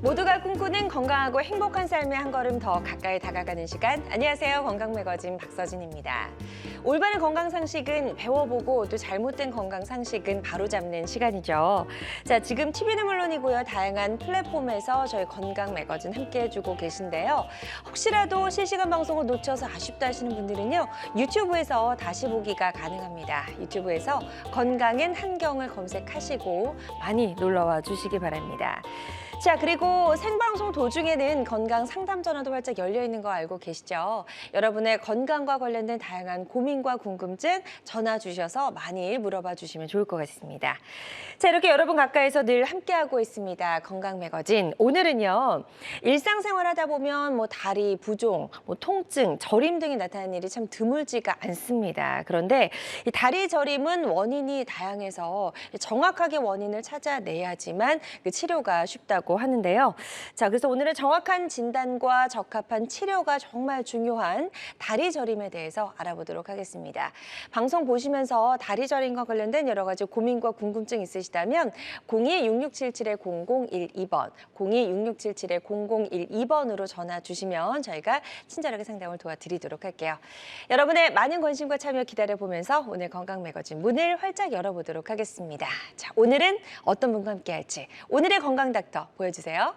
모두가 꿈꾸는 건강하고 행복한 삶에 한 걸음 더 가까이 다가가는 시간. 안녕하세요. 건강매거진 박서진입니다. 올바른 건강 상식은 배워보고 또 잘못된 건강 상식은 바로잡는 시간이죠. 자, 지금 TV는 물론이고요. 다양한 플랫폼에서 저희 건강매거진 함께 해주고 계신데요. 혹시라도 실시간 방송을 놓쳐서 아쉽다 하시는 분들은요. 유튜브에서 다시 보기가 가능합니다. 유튜브에서 건강엔 한경을 검색하시고 많이 놀러와 주시기 바랍니다. 자, 그리고 생방송 도중에는 건강 상담 전화도 활짝 열려 있는 거 알고 계시죠? 여러분의 건강과 관련된 다양한 고민과 궁금증 전화 주셔서 많이 물어봐 주시면 좋을 것 같습니다. 자, 이렇게 여러분 가까이서 늘 함께하고 있습니다. 건강매거진. 오늘은요, 일상생활 하다 보면 다리 부종, 통증, 저림 등이 나타나는 일이 참 드물지가 않습니다. 그런데 이 다리 저림은 원인이 다양해서 정확하게 원인을 찾아내야지만 그 치료가 쉽다고 하는데요. 자, 그래서 오늘은 정확한 진단과 적합한 치료가 정말 중요한 다리 저림에 대해서 알아보도록 하겠습니다. 방송 보시면서 다리 저림과 관련된 여러 가지 고민과 궁금증 있으시다면 02-6677-0012번, 02-6677-0012번으로 전화 주시면 저희가 친절하게 상담을 도와드리도록 할게요. 여러분의 많은 관심과 참여 기다려보면서 오늘 건강매거진 문을 활짝 열어보도록 하겠습니다. 자, 오늘은 어떤 분과 함께 할지 오늘의 건강닥터 보여주세요.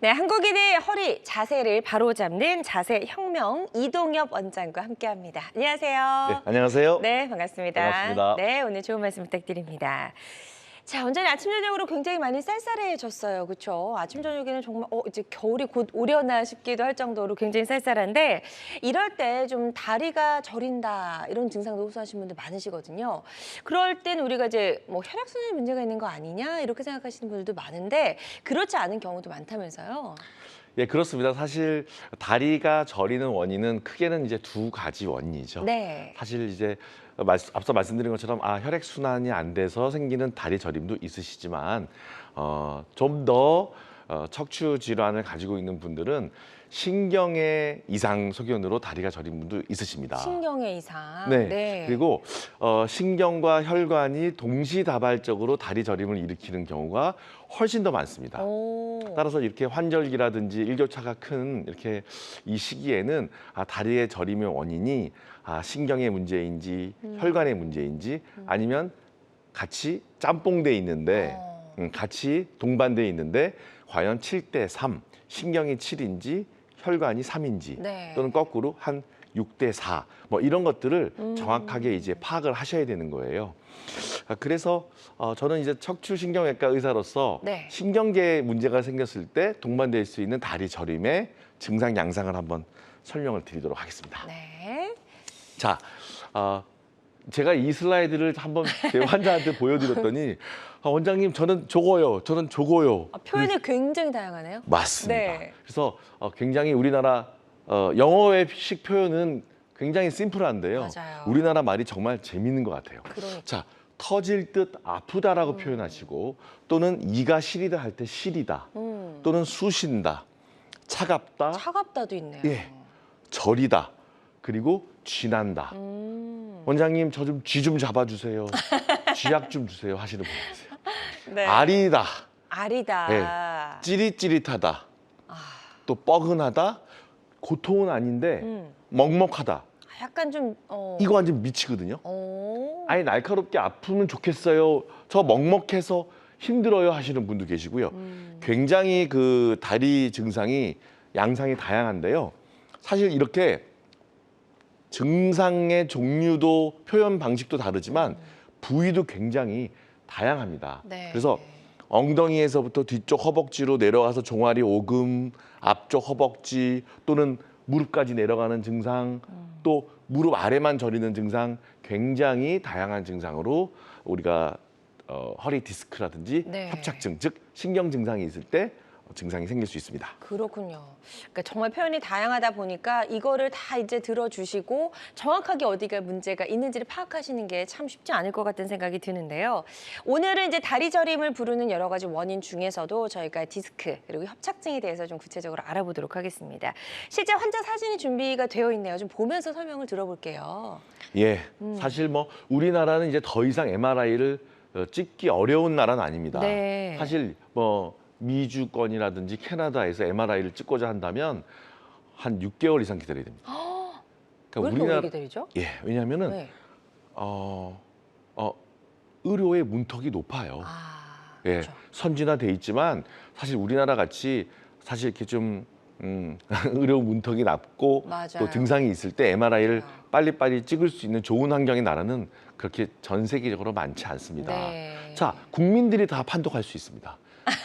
네, 한국인의 허리 자세를 바로잡는 자세혁명 이동엽 원장과 함께합니다. 안녕하세요. 네, 안녕하세요. 네, 반갑습니다. 반갑습니다. 네, 오늘 좋은 말씀 부탁드립니다. 자, 원장님 아침 저녁으로 굉장히 많이 쌀쌀해졌어요, 그렇죠? 아침 저녁에는 정말 이제 겨울이 곧 오려나 싶기도 할 정도로 굉장히 쌀쌀한데 이럴 때 좀 다리가 저린다 이런 증상도 호소하시는 분들 많으시거든요. 그럴 땐 우리가 이제 혈액순환에 문제가 있는 거 아니냐 이렇게 생각하시는 분들도 많은데 그렇지 않은 경우도 많다면서요? 예, 그렇습니다. 사실 다리가 저리는 원인은 크게는 이제 두 가지 원인이죠. 네. 사실 이제 앞서 말씀드린 것처럼 혈액 순환이 안 돼서 생기는 다리 저림도 있으시지만 좀 더 척추 질환을 가지고 있는 분들은 신경의 이상 소견으로 다리가 저린 분도 있으십니다. 신경의 이상. 네. 네. 그리고 신경과 혈관이 동시다발적으로 다리 저림을 일으키는 경우가 훨씬 더 많습니다. 오. 따라서 이렇게 환절기라든지 일교차가 큰 이렇게 이 시기에는 다리의 저림의 원인이 신경의 문제인지 혈관의 문제인지 아니면 같이 짬뽕돼 있는데 같이 동반돼 있는데 과연 7대3 신경이 7인지 혈관이 3인지 네. 또는 거꾸로 한 6대4 이런 것들을 정확하게 이제 파악을 하셔야 되는 거예요. 그래서 저는 이제 척추신경외과 의사로서 네. 신경계에 문제가 생겼을 때 동반될 수 있는 다리 저림의 증상 양상을 한번 설명을 드리도록 하겠습니다. 네. 자, 제가 이 슬라이드를 한번 제 환자한테 보여드렸더니 원장님 저는 저거요, 저는 저거요. 표현이 굉장히 다양하네요. 맞습니다. 네. 그래서 굉장히 우리나라 영어식 표현은 굉장히 심플한데요. 맞아요. 우리나라 말이 정말 재밌는 것 같아요. 그러니까. 자, 터질 듯 아프다라고 표현하시고 또는 이가 시리다 할 때 시리다 또는 쑤신다, 차갑다, 차갑다도 있네요. 예, 저리다, 그리고 쥐난다. 원장님 저 좀 쥐 좀 잡아주세요. 쥐약 좀 주세요 하시는 분 계세요. 네. 아리다, 아리다. 네. 찌릿찌릿하다, 또 뻐근하다, 고통은 아닌데 먹먹하다. 약간 좀 이거 완전 미치거든요. 어. 아니 날카롭게 아프면 좋겠어요. 저 먹먹해서 힘들어요 하시는 분도 계시고요. 굉장히 그 다리 증상이 양상이 다양한데요. 사실 이렇게 증상의 종류도 표현 방식도 다르지만 부위도 굉장히 다양합니다. 네. 그래서 엉덩이에서부터 뒤쪽 허벅지로 내려가서 종아리 오금, 앞쪽 허벅지 또는 무릎까지 내려가는 증상, 또 무릎 아래만 저리는 증상, 굉장히 다양한 증상으로 우리가 허리 디스크라든지 네. 협착증, 즉 신경 증상이 있을 때 증상이 생길 수 있습니다. 그렇군요. 그러니까 정말 표현이 다양하다 보니까 이거를 다 이제 들어주시고 정확하게 어디가 문제가 있는지를 파악하시는 게 참 쉽지 않을 것 같은 생각이 드는데요. 오늘은 이제 다리 저림을 부르는 여러 가지 원인 중에서도 저희가 디스크 그리고 협착증에 대해서 좀 구체적으로 알아보도록 하겠습니다. 실제 환자 사진이 준비가 되어 있네요. 좀 보면서 설명을 들어볼게요. 예, 사실 뭐 우리나라는 이제 더 이상 MRI를 찍기 어려운 나라는 아닙니다. 네. 사실 뭐 미주권이라든지 캐나다에서 MRI를 찍고자 한다면 한 6개월 이상 기다려야 됩니다. 왜 이렇게 오래 기다리죠? 예, 왜냐하면은 네. 의료의 문턱이 높아요. 아, 예, 그렇죠. 선진화돼 있지만 사실 우리나라 같이 사실 이렇게 좀 의료 문턱이 낮고 맞아요. 또 증상이 있을 때 MRI를 맞아요. 빨리빨리 찍을 수 있는 좋은 환경의 나라는 그렇게 전 세계적으로 많지 않습니다. 네. 자, 국민들이 다 판독할 수 있습니다.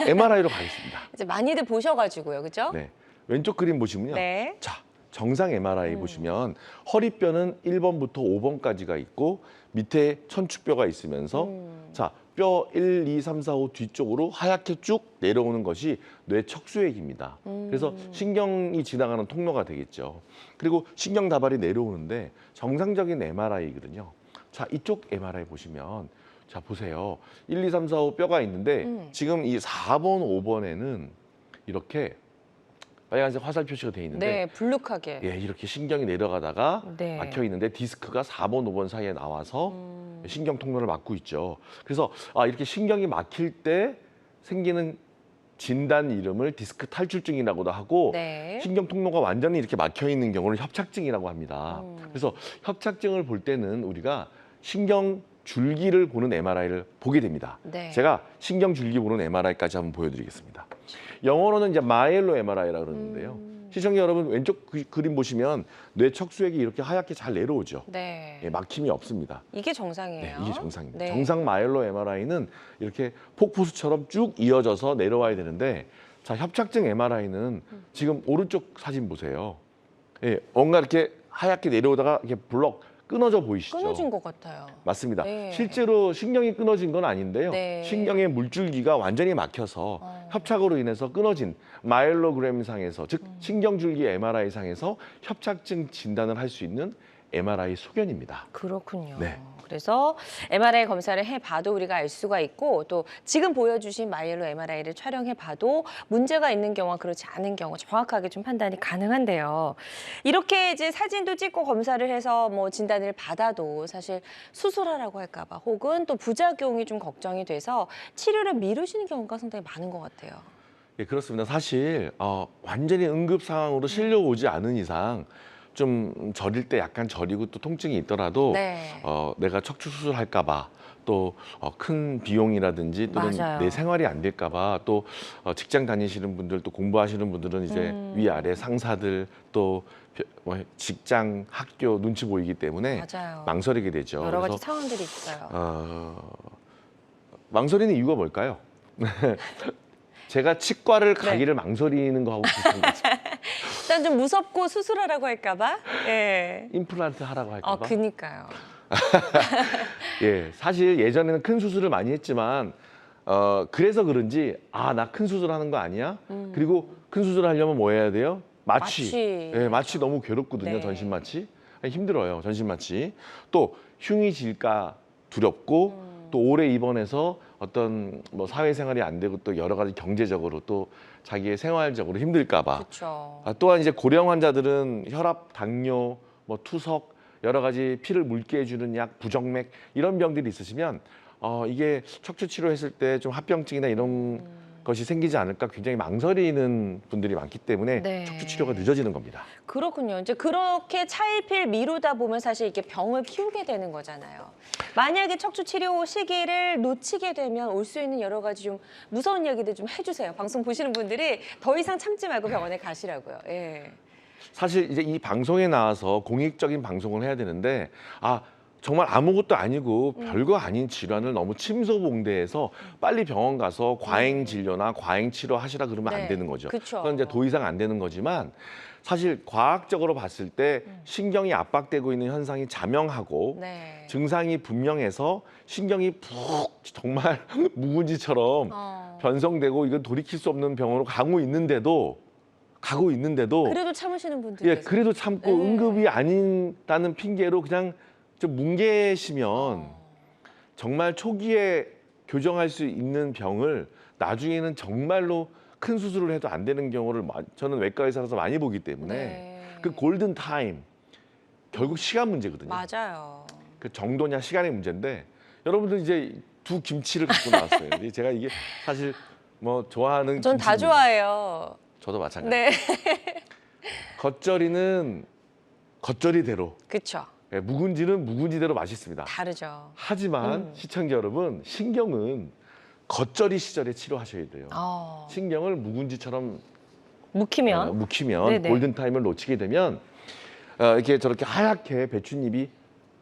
MRI로 가겠습니다. 이제 많이들 보셔가지고요, 그죠? 네, 왼쪽 그림 보시면요. 네. 자, 정상 MRI 보시면 허리뼈는 1번부터 5번까지가 있고 밑에 천축뼈가 있으면서 자, 뼈 1, 2, 3, 4, 5 뒤쪽으로 하얗게 쭉 내려오는 것이 뇌 척수액입니다. 그래서 신경이 지나가는 통로가 되겠죠. 그리고 신경 다발이 내려오는데 정상적인 MRI거든요. 자, 이쪽 MRI 보시면 자, 보세요. 1, 2, 3, 4, 5 뼈가 있는데 지금 이 4번, 5번에는 이렇게 빨간색 화살 표시가 돼 있는데 네, 불룩하게. 예, 이렇게 신경이 내려가다가 네. 막혀 있는데 디스크가 4번, 5번 사이에 나와서 신경 통로를 막고 있죠. 그래서 이렇게 신경이 막힐 때 생기는 진단 이름을 디스크 탈출증이라고도 하고 네. 신경 통로가 완전히 이렇게 막혀 있는 경우를 협착증이라고 합니다. 그래서 협착증을 볼 때는 우리가 신경 줄기를 보는 MRI를 보게 됩니다. 네. 제가 신경 줄기 보는 MRI까지 한번 보여드리겠습니다. 영어로는 이제 마일로 MRI라 그러는데요. 시청자 여러분 왼쪽 그림 보시면 뇌 척수액이 이렇게 하얗게 잘 내려오죠. 네. 예, 막힘이 없습니다. 이게 정상이에요. 네, 이게 정상입니다. 네. 정상 마일로 MRI는 이렇게 폭포수처럼 쭉 이어져서 내려와야 되는데 자, 협착증 MRI는 지금 오른쪽 사진 보세요. 예, 뭔가 이렇게 하얗게 내려오다가 이렇게 블럭 끊어져 보이시죠? 끊어진 것 같아요. 맞습니다. 네. 실제로 신경이 끊어진 건 아닌데요. 네. 신경의 물줄기가 완전히 막혀서 협착으로 인해서 끊어진 마일로그램 상에서 즉 신경줄기 MRI 상에서 협착증 진단을 할 수 있는 MRI 소견입니다. 그렇군요. 네. 그래서 MRI 검사를 해봐도 우리가 알 수가 있고 또 지금 보여주신 마이엘로 MRI를 촬영해봐도 문제가 있는 경우와 그렇지 않은 경우 정확하게 좀 판단이 가능한데요. 이렇게 이제 사진도 찍고 검사를 해서 뭐 진단을 받아도 사실 수술하라고 할까봐 혹은 또 부작용이 좀 걱정이 돼서 치료를 미루시는 경우가 상당히 많은 것 같아요. 예, 그렇습니다. 사실 완전히 응급 상황으로 실려오지 않은 이상 좀 저릴 때 약간 저리고 또 통증이 있더라도 네. 내가 척추 수술할까 봐 또 큰 비용이라든지 또는 맞아요. 내 생활이 안 될까 봐 또 직장 다니시는 분들 또 공부하시는 분들은 이제 위아래 상사들 또 직장 학교 눈치 보이기 때문에 맞아요. 망설이게 되죠. 여러 가지 그래서 상황들이 있어요. 망설이는 이유가 뭘까요? 제가 치과를 가기를 망설이는 거하고 비슷한 거죠. 일단 좀 무섭고 수술하라고 할까봐. 예. 임플란트 하라고 할까 봐. 그니까요. 예, 사실 예전에는 큰 수술을 많이 했지만 그래서 그런지 나 큰 수술하는 거 아니야? 그리고 큰 수술을 하려면 뭐 해야 돼요? 마취. 예, 마취 너무 괴롭거든요. 네. 전신 마취. 힘들어요. 전신 마취. 또 흉이 질까 두렵고 또 오래 입원해서 어떤 뭐 사회생활이 안 되고 또 여러 가지 경제적으로 또 자기의 생활적으로 힘들까 봐. 그렇죠. 또한 이제 고령 환자들은 혈압, 당뇨, 뭐 투석 여러 가지 피를 묽게 해주는 약, 부정맥 이런 병들이 있으시면 이게 척추 치료했을 때 좀 합병증이나 이런 것이 생기지 않을까 굉장히 망설이는 분들이 많기 때문에 네. 척추 치료가 늦어지는 겁니다. 그렇군요. 이제 그렇게 차일피일 미루다 보면 사실 이게 병을 키우게 되는 거잖아요. 만약에 척추 치료 시기를 놓치게 되면 올 수 있는 여러 가지 좀 무서운 이야기들 좀 해주세요. 방송 보시는 분들이 더 이상 참지 말고 병원에 가시라고요. 예. 사실 이제 이 방송에 나와서 공익적인 방송을 해야 되는데 정말 아무것도 아니고 별거 아닌 질환을 너무 침소봉대해서 빨리 병원 가서 과잉 진료나 과잉 치료 하시라 그러면 네. 안 되는 거죠. 그쵸. 그건 이제 더 이상 안 되는 거지만 사실 과학적으로 봤을 때 신경이 압박되고 있는 현상이 자명하고 네. 증상이 분명해서 신경이 푹 정말 묵은지처럼 변성되고 이건 돌이킬 수 없는 병으로 가고 있는데도 그래도 참으시는 분들이 예, 계세요. 그래도 참고 네. 응급이 아닌다는 핑계로 그냥 좀 뭉개시면 정말 초기에 교정할 수 있는 병을 나중에는 정말로 큰 수술을 해도 안 되는 경우를 저는 외과 의사라서 많이 보기 때문에 네. 그 골든 타임 결국 시간 문제거든요. 맞아요. 그 정도냐 시간의 문제인데 여러분들 이제 두 김치를 갖고 나왔어요. 근데 제가 이게 사실 뭐 좋아하는 전 다 김치입니다. 좋아해요. 저도 마찬가지. 네. 겉절이는 겉절이대로, 그렇죠. 예, 묵은지는 묵은지대로 맛있습니다. 다르죠. 하지만 시청자 여러분, 신경은 겉절이 시절에 치료하셔야 돼요. 신경을 묵은지처럼 묵히면 묵히면 네네. 골든 타임을 놓치게 되면 이렇게 저렇게 하얗게 배춧잎이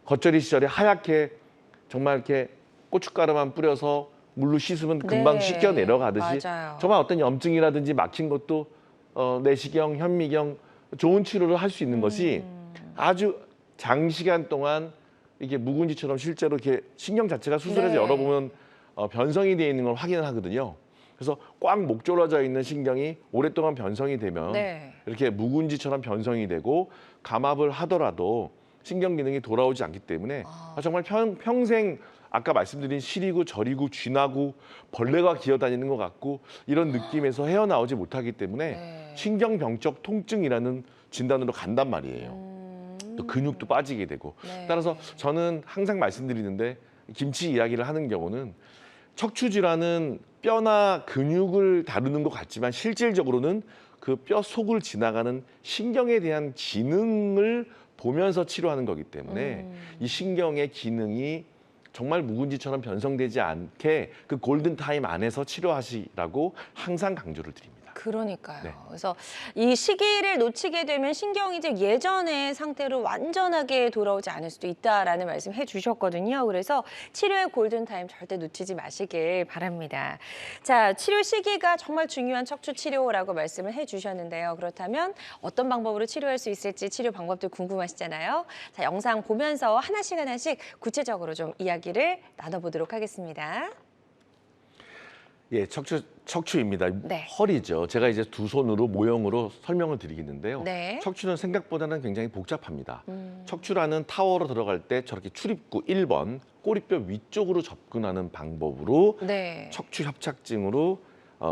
겉절이 시절에 하얗게 정말 이렇게 고춧가루만 뿌려서 물로 씻으면 금방 네. 씻겨 내려가듯이 맞아요. 정말 어떤 염증이라든지 막힌 것도 내시경, 현미경 좋은 치료를 할 수 있는 것이 아주 장시간 동안 이게 묵은지처럼 실제로 이렇게 신경 자체가 수술해서 네. 열어보면 변성이 되어 있는 걸 확인을 하거든요. 그래서 꽉 목졸라져 있는 신경이 오랫동안 변성이 되면 네. 이렇게 묵은지처럼 변성이 되고 감압을 하더라도 신경 기능이 돌아오지 않기 때문에 정말 평생 아까 말씀드린 시리고 저리고 쥐나고 벌레가 기어다니는 것 같고 이런 느낌에서 헤어나오지 못하기 때문에 네. 신경병적 통증이라는 진단으로 간단 말이에요. 또 근육도 빠지게 되고 네. 따라서 저는 항상 말씀드리는데 김치 이야기를 하는 경우는 척추 질환은 뼈나 근육을 다루는 것 같지만 실질적으로는 그 뼈 속을 지나가는 신경에 대한 기능을 보면서 치료하는 거기 때문에 이 신경의 기능이 정말 묵은지처럼 변성되지 않게 그 골든 타임 안에서 치료하시라고 항상 강조를 드립니다. 그러니까요. 네. 그래서 이 시기를 놓치게 되면 신경이 이제 예전의 상태로 완전하게 돌아오지 않을 수도 있다라는 말씀 해주셨거든요. 그래서 치료의 골든타임 절대 놓치지 마시길 바랍니다. 자, 치료 시기가 정말 중요한 척추 치료라고 말씀을 해주셨는데요. 그렇다면 어떤 방법으로 치료할 수 있을지 치료 방법들 궁금하시잖아요. 자, 영상 보면서 하나씩 구체적으로 좀 이야기를 나눠보도록 하겠습니다. 예, 척추입니다. 네. 허리죠. 제가 이제 두 손으로 모형으로 설명을 드리겠는데요. 네. 척추는 생각보다는 굉장히 복잡합니다. 척추라는 타워로 들어갈 때 저렇게 출입구 1번 꼬리뼈 위쪽으로 접근하는 방법으로 네. 척추 협착증으로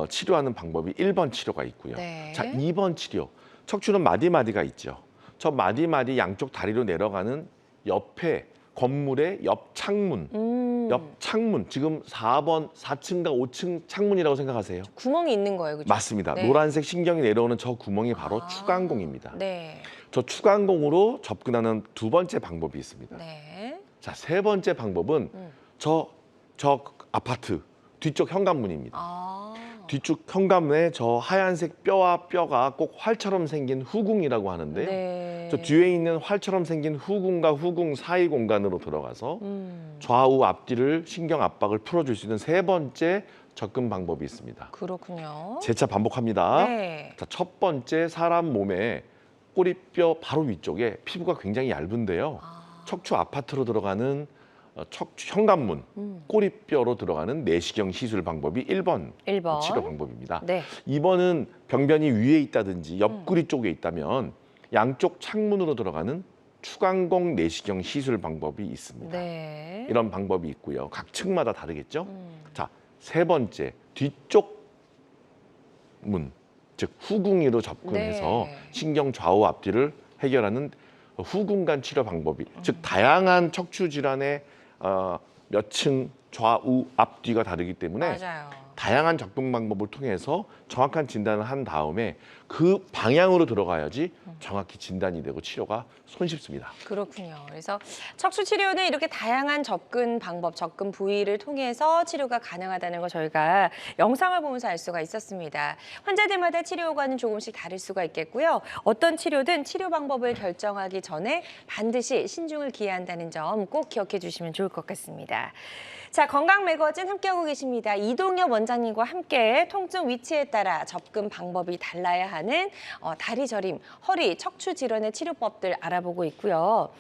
치료하는 방법이 1번 치료가 있고요. 네. 자, 2번 치료. 척추는 마디마디가 있죠. 저 마디마디 양쪽 다리로 내려가는 옆에 건물의 옆 창문. 옆 창문, 지금 4층과 5층 창문이라고 생각하세요. 구멍이 있는 거예요, 그죠? 맞습니다. 네. 노란색 신경이 내려오는 저 구멍이 바로 추간공입니다. 네. 저 추간공으로 접근하는 두 번째 방법이 있습니다. 네. 자, 세 번째 방법은 저 아파트 뒤쪽 현관문입니다. 뒤쪽 현관문에 저 하얀색 뼈와 뼈가 꼭 활처럼 생긴 후궁이라고 하는데요. 네. 저 뒤에 있는 활처럼 생긴 후궁과 후궁 사이 공간으로 들어가서 좌우 앞뒤를 신경 압박을 풀어줄 수 있는 세 번째 접근 방법이 있습니다. 그렇군요. 재차 반복합니다. 네. 자, 첫 번째 사람 몸에 꼬리뼈 바로 위쪽에 피부가 굉장히 얇은데요. 척추 아파트로 들어가는 척추 현관문, 꼬리뼈로 들어가는 내시경 시술 방법이 1번 1번. 치료 방법입니다. 네. 2번은 병변이 위에 있다든지 옆구리 쪽에 있다면 양쪽 창문으로 들어가는 추간공 내시경 시술 방법이 있습니다. 네. 이런 방법이 있고요. 각 층마다 다르겠죠. 자, 세 번째 뒤쪽 문, 즉 후궁이로 접근해서 네. 신경 좌우 앞뒤를 해결하는 후궁간 치료 방법이, 즉 다양한 척추 질환의 몇 층 좌우 앞뒤가 다르기 때문에 맞아요. 다양한 접근 방법을 통해서 정확한 진단을 한 다음에 그 방향으로 들어가야지 정확히 진단이 되고 치료가 손쉽습니다. 그렇군요. 그래서 척추 치료는 이렇게 다양한 접근 방법, 접근 부위를 통해서 치료가 가능하다는 거 저희가 영상을 보면서 알 수가 있었습니다. 환자들마다 치료 효과는 조금씩 다를 수가 있겠고요. 어떤 치료든 치료 방법을 결정하기 전에 반드시 신중을 기해야 한다는 점 꼭 기억해 주시면 좋을 것 같습니다. 자, 건강 매거진 함께하고 계십니다. 이동엽 원장님과 함께 통증 위치에 따라 접근 방법이 달라야 하는 다리 저림, 허리, 척추 질환의 치료법들 알아보고 있고요.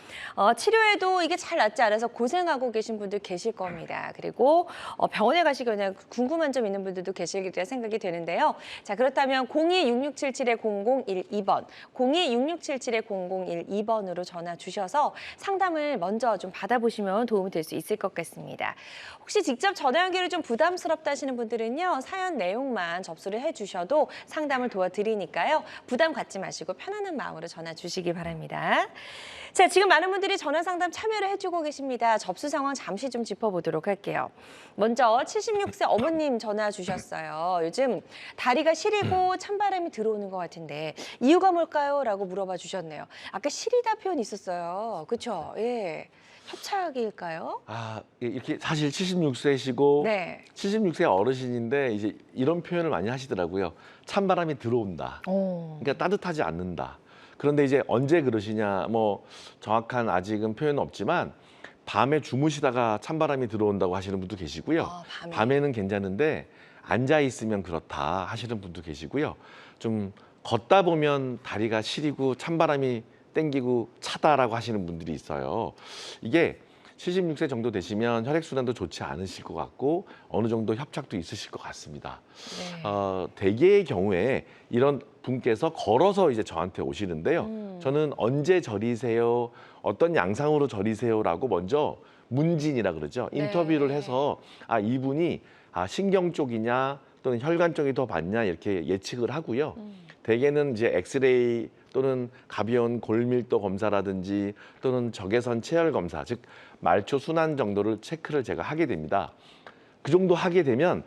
치료에도 이게 잘 낫지 않아서 고생하고 계신 분들 계실 겁니다. 그리고 병원에 가시기 전에 궁금한 점 있는 분들도 계실 거라 생각이 되는데요. 자, 그렇다면 02-6677-0012번, 02-6677-0012번으로 전화 주셔서 상담을 먼저 좀 받아보시면 도움이 될 수 있을 것 같습니다. 혹시 직접 전화 연결이 좀 부담스럽다 하시는 분들은요, 사연 내용만 접수를 해주셔도 상담을 도와드리니까요. 부담 갖지 마시고 편안한 마음으로 전화 주시기 바랍니다. 자, 지금 많은 분들이 전화 상담 참여를 해주고 계십니다. 접수 상황 잠시 좀 짚어보도록 할게요. 먼저 76세 어머님 전화 주셨어요. 요즘 다리가 시리고 찬바람이 들어오는 것 같은데 이유가 뭘까요? 라고 물어봐 주셨네요. 아까 시리다 표현이 있었어요. 그렇죠? 예. 협착일까요? 이렇게 사실 76세시고 네. 76세 어르신인데 이제 이런 표현을 많이 하시더라고요. 찬바람이 들어온다. 그러니까 따뜻하지 않는다. 그런데 이제 언제 그러시냐, 뭐 정확한 아직은 표현은 없지만 밤에 주무시다가 찬바람이 들어온다고 하시는 분도 계시고요. 밤에는 괜찮은데 앉아 있으면 그렇다 하시는 분도 계시고요. 좀 걷다 보면 다리가 시리고 찬바람이 땡기고 차다라고 하시는 분들이 있어요. 이게 76세 정도 되시면 혈액순환도 좋지 않으실 것 같고 어느 정도 협착도 있으실 것 같습니다. 네. 대개의 경우에 이런 분께서 걸어서 이제 저한테 오시는데요. 저는 언제 저리세요? 어떤 양상으로 저리세요라고 먼저 문진이라 그러죠. 인터뷰를 해서 이분이 신경 쪽이냐 또는 혈관 쪽이 더 많냐 이렇게 예측을 하고요. 대개는 이제 엑스레이 또는 가벼운 골밀도 검사라든지 또는 적외선 체열 검사, 즉 말초 순환 정도를 체크를 제가 하게 됩니다. 그 정도 하게 되면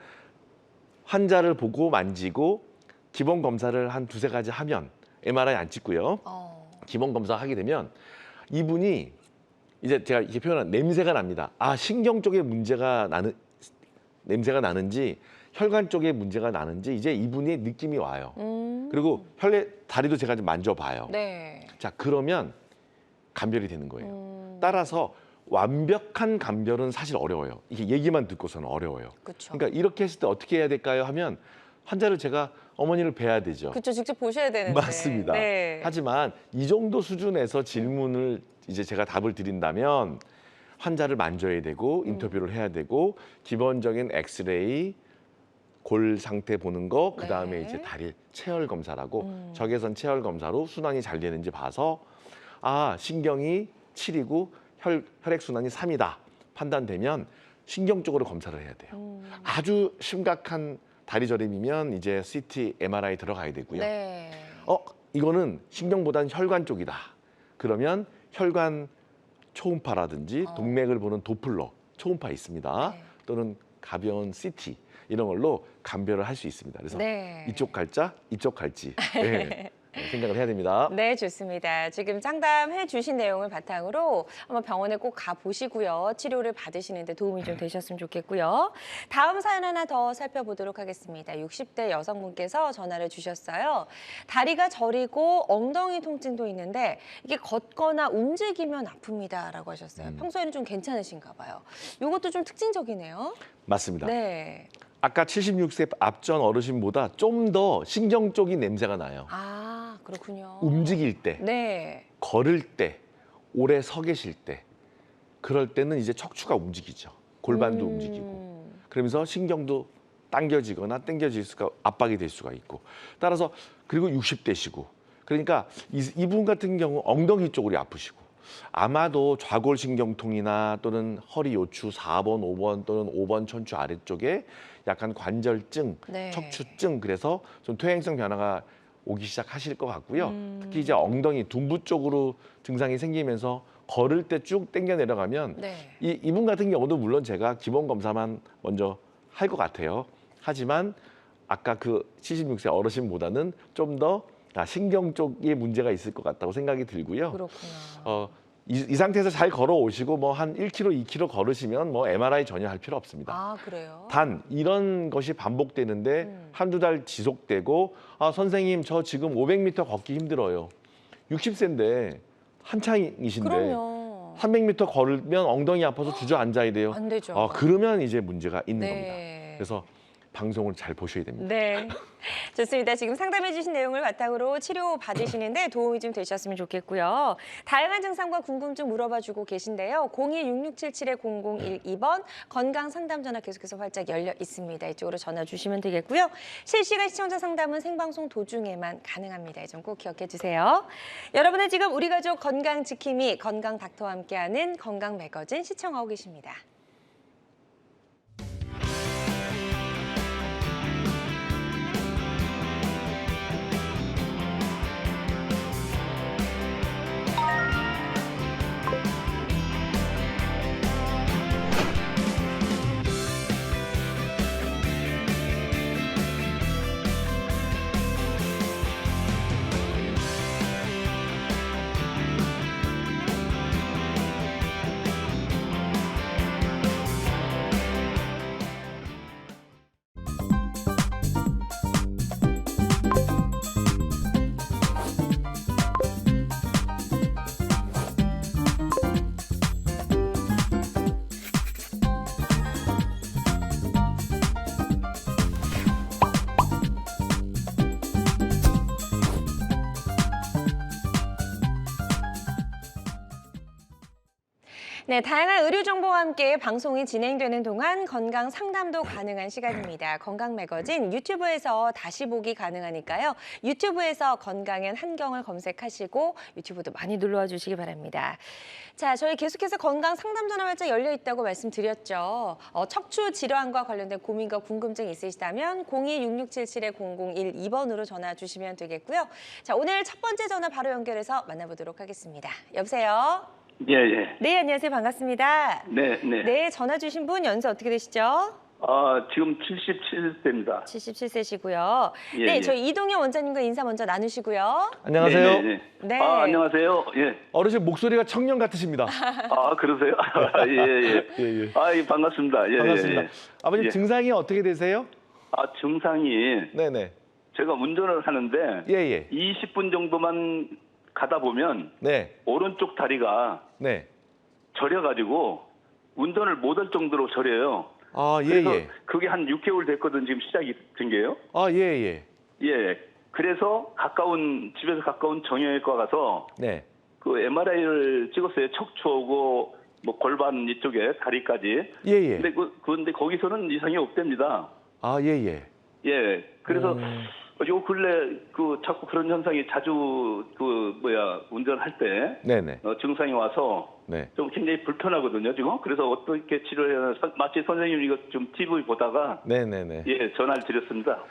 환자를 보고 만지고 기본 검사를 한 두세 가지 하면 MRI 안 찍고요. 기본 검사 하게 되면 이분이 이제 제가 이렇게 표현한 냄새가 납니다. 신경 쪽에 문제가 냄새가 나는지 혈관 쪽에 문제가 나는지 이제 이분의 느낌이 와요. 그리고 다리도 제가 좀 만져봐요. 네. 자, 그러면 감별이 되는 거예요. 따라서 완벽한 감별은 사실 어려워요. 이게 얘기만 듣고서는 어려워요. 그쵸. 그러니까 이렇게 했을 때 어떻게 해야 될까요? 하면 환자를 제가 어머니를 뵈야 되죠. 그렇죠. 직접 보셔야 되는데. 맞습니다. 네. 하지만 이 정도 수준에서 질문을 이제 제가 답을 드린다면 환자를 만져야 되고 인터뷰를 해야 되고 기본적인 엑스레이, 골 상태 보는 거, 그 다음에 이제 다리 체열 검사라고 적외선 체열 검사로 순환이 잘 되는지 봐서 신경이 7이고 혈액 순환이 3이다 판단되면 신경 쪽으로 검사를 해야 돼요. 아주 심각한 다리 저림이면 이제 CT, MRI 들어가야 되고요. 네. 이거는 신경보다는 혈관 쪽이다. 그러면 혈관 초음파라든지 동맥을 보는 도플러 초음파 있습니다. 네. 또는 가벼운 CT 이런 걸로 감별을 할 수 있습니다. 그래서 이쪽 갈자, 이쪽 갈지 생각을 해야 됩니다. 네, 좋습니다. 지금 상담해 주신 내용을 바탕으로 한번 병원에 꼭 가보시고요. 치료를 받으시는 데 도움이 좀 되셨으면 좋겠고요. 다음 사연 하나 더 살펴보도록 하겠습니다. 60대 여성분께서 전화를 주셨어요. 다리가 저리고 엉덩이 통증도 있는데 이게 걷거나 움직이면 아픕니다라고 하셨어요. 평소에는 좀 괜찮으신가 봐요. 이것도 좀 특징적이네요. 맞습니다. 네. 아까 76세 앞전 어르신보다 좀 더 신경 쪽인 냄새가 나요. 그렇군요. 움직일 때, 네. 걸을 때, 오래 서 계실 때 그럴 때는 이제 척추가 움직이죠. 골반도 움직이고 그러면서 신경도 당겨지거나 당겨질 수가 압박이 될 수가 있고 따라서 그리고 60대시고 그러니까 이분 같은 경우 엉덩이 쪽으로 아프시고 아마도 좌골신경통이나 또는 허리 요추 4번, 5번 또는 5번 천추 아래쪽에 약간 관절증, 척추증 그래서 좀 퇴행성 변화가 오기 시작하실 것 같고요. 특히 이제 엉덩이, 둔부 쪽으로 증상이 생기면서 걸을 때 쭉 당겨 내려가면 이분 같은 경우도 물론 제가 기본 검사만 먼저 할 것 같아요. 하지만 아까 그 76세 어르신보다는 좀 더 신경 쪽에 문제가 있을 것 같다고 생각이 들고요. 그렇구나. 이 상태에서 잘 걸어오시고 뭐 한 1km, 2km 걸으시면 뭐 MRI 전혀 할 필요 없습니다. 아, 그래요? 단 이런 것이 반복되는데 한두 달 지속되고 선생님 저 지금 500m 걷기 힘들어요. 60세인데 한창이신데 그럼요. 300m 걸으면 엉덩이 아파서 주저앉아야 돼요. 안 되죠. 그러면 이제 문제가 있는 네. 겁니다. 그래서 방송을 잘 보셔야 됩니다. 네. 좋습니다. 지금 상담해 주신 내용을 바탕으로 치료 받으시는데 도움이 좀 되셨으면 좋겠고요. 다양한 증상과 궁금증 물어봐 주고 계신데요. 02-6677-0012번 건강 상담 전화 계속해서 활짝 열려 있습니다. 이쪽으로 전화 주시면 되겠고요. 실시간 시청자 상담은 생방송 도중에만 가능합니다. 이 점 꼭 기억해 주세요. 여러분은 지금 우리 가족 건강 지킴이 건강 닥터와 함께하는 건강 매거진 시청하고 계십니다. 네, 다양한 의료 정보와 함께 방송이 진행되는 동안 건강 상담도 가능한 시간입니다. 건강 매거진 유튜브에서 다시 보기 가능하니까요. 유튜브에서 건강엔 한경을 검색하시고 유튜브도 많이 눌러와 주시기 바랍니다. 자, 저희 계속해서 건강 상담 전화 활짝 열려 있다고 말씀드렸죠. 척추 질환과 관련된 고민과 궁금증 있으시다면 02-6677-0012번으로 전화 주시면 되겠고요. 자, 오늘 첫 번째 전화 바로 연결해서 만나보도록 하겠습니다. 여보세요? 예. 네, 안녕하세요. 반갑습니다. 네. 네, 전화 주신 분 연세 어떻게 되시죠? 지금 77세입니다. 77세시고요. 예, 네, 예. 저희 이동현 원장님과 인사 먼저 나누시고요. 안녕하세요. 네. 안녕하세요. 예. 어르신 목소리가 청년 같으십니다. 그러세요? 예. 예. 반갑습니다. 예, 반갑습니다. 예. 아버님 예. 증상이 어떻게 되세요? 증상이 네네. 제가 운전을 하는데 예. 20분 정도만 가다 보면 네. 오른쪽 다리가 네. 저려가지고 운전을 못할 정도로 저려요. 예. 그래서 그게 한 6개월 됐거든 지금 시작이 된 게요. 예. 예. 그래서 집에서 가까운 정형외과 가서 네. 그 MRI를 찍었어요. 척추하고 뭐 골반 이쪽에 다리까지. 예. 근데 거기서는 이상이 없답니다. 예. 예. 그래서 요 근래 자꾸 그런 현상이 자주 운전할 때 네네. 증상이 와서 네. 좀 굉장히 불편하거든요, 지금. 그래서 어떻게 치료해야 마치 선생님 이거 좀 TV 보다가 네네네. 예, 전화를 드렸습니다.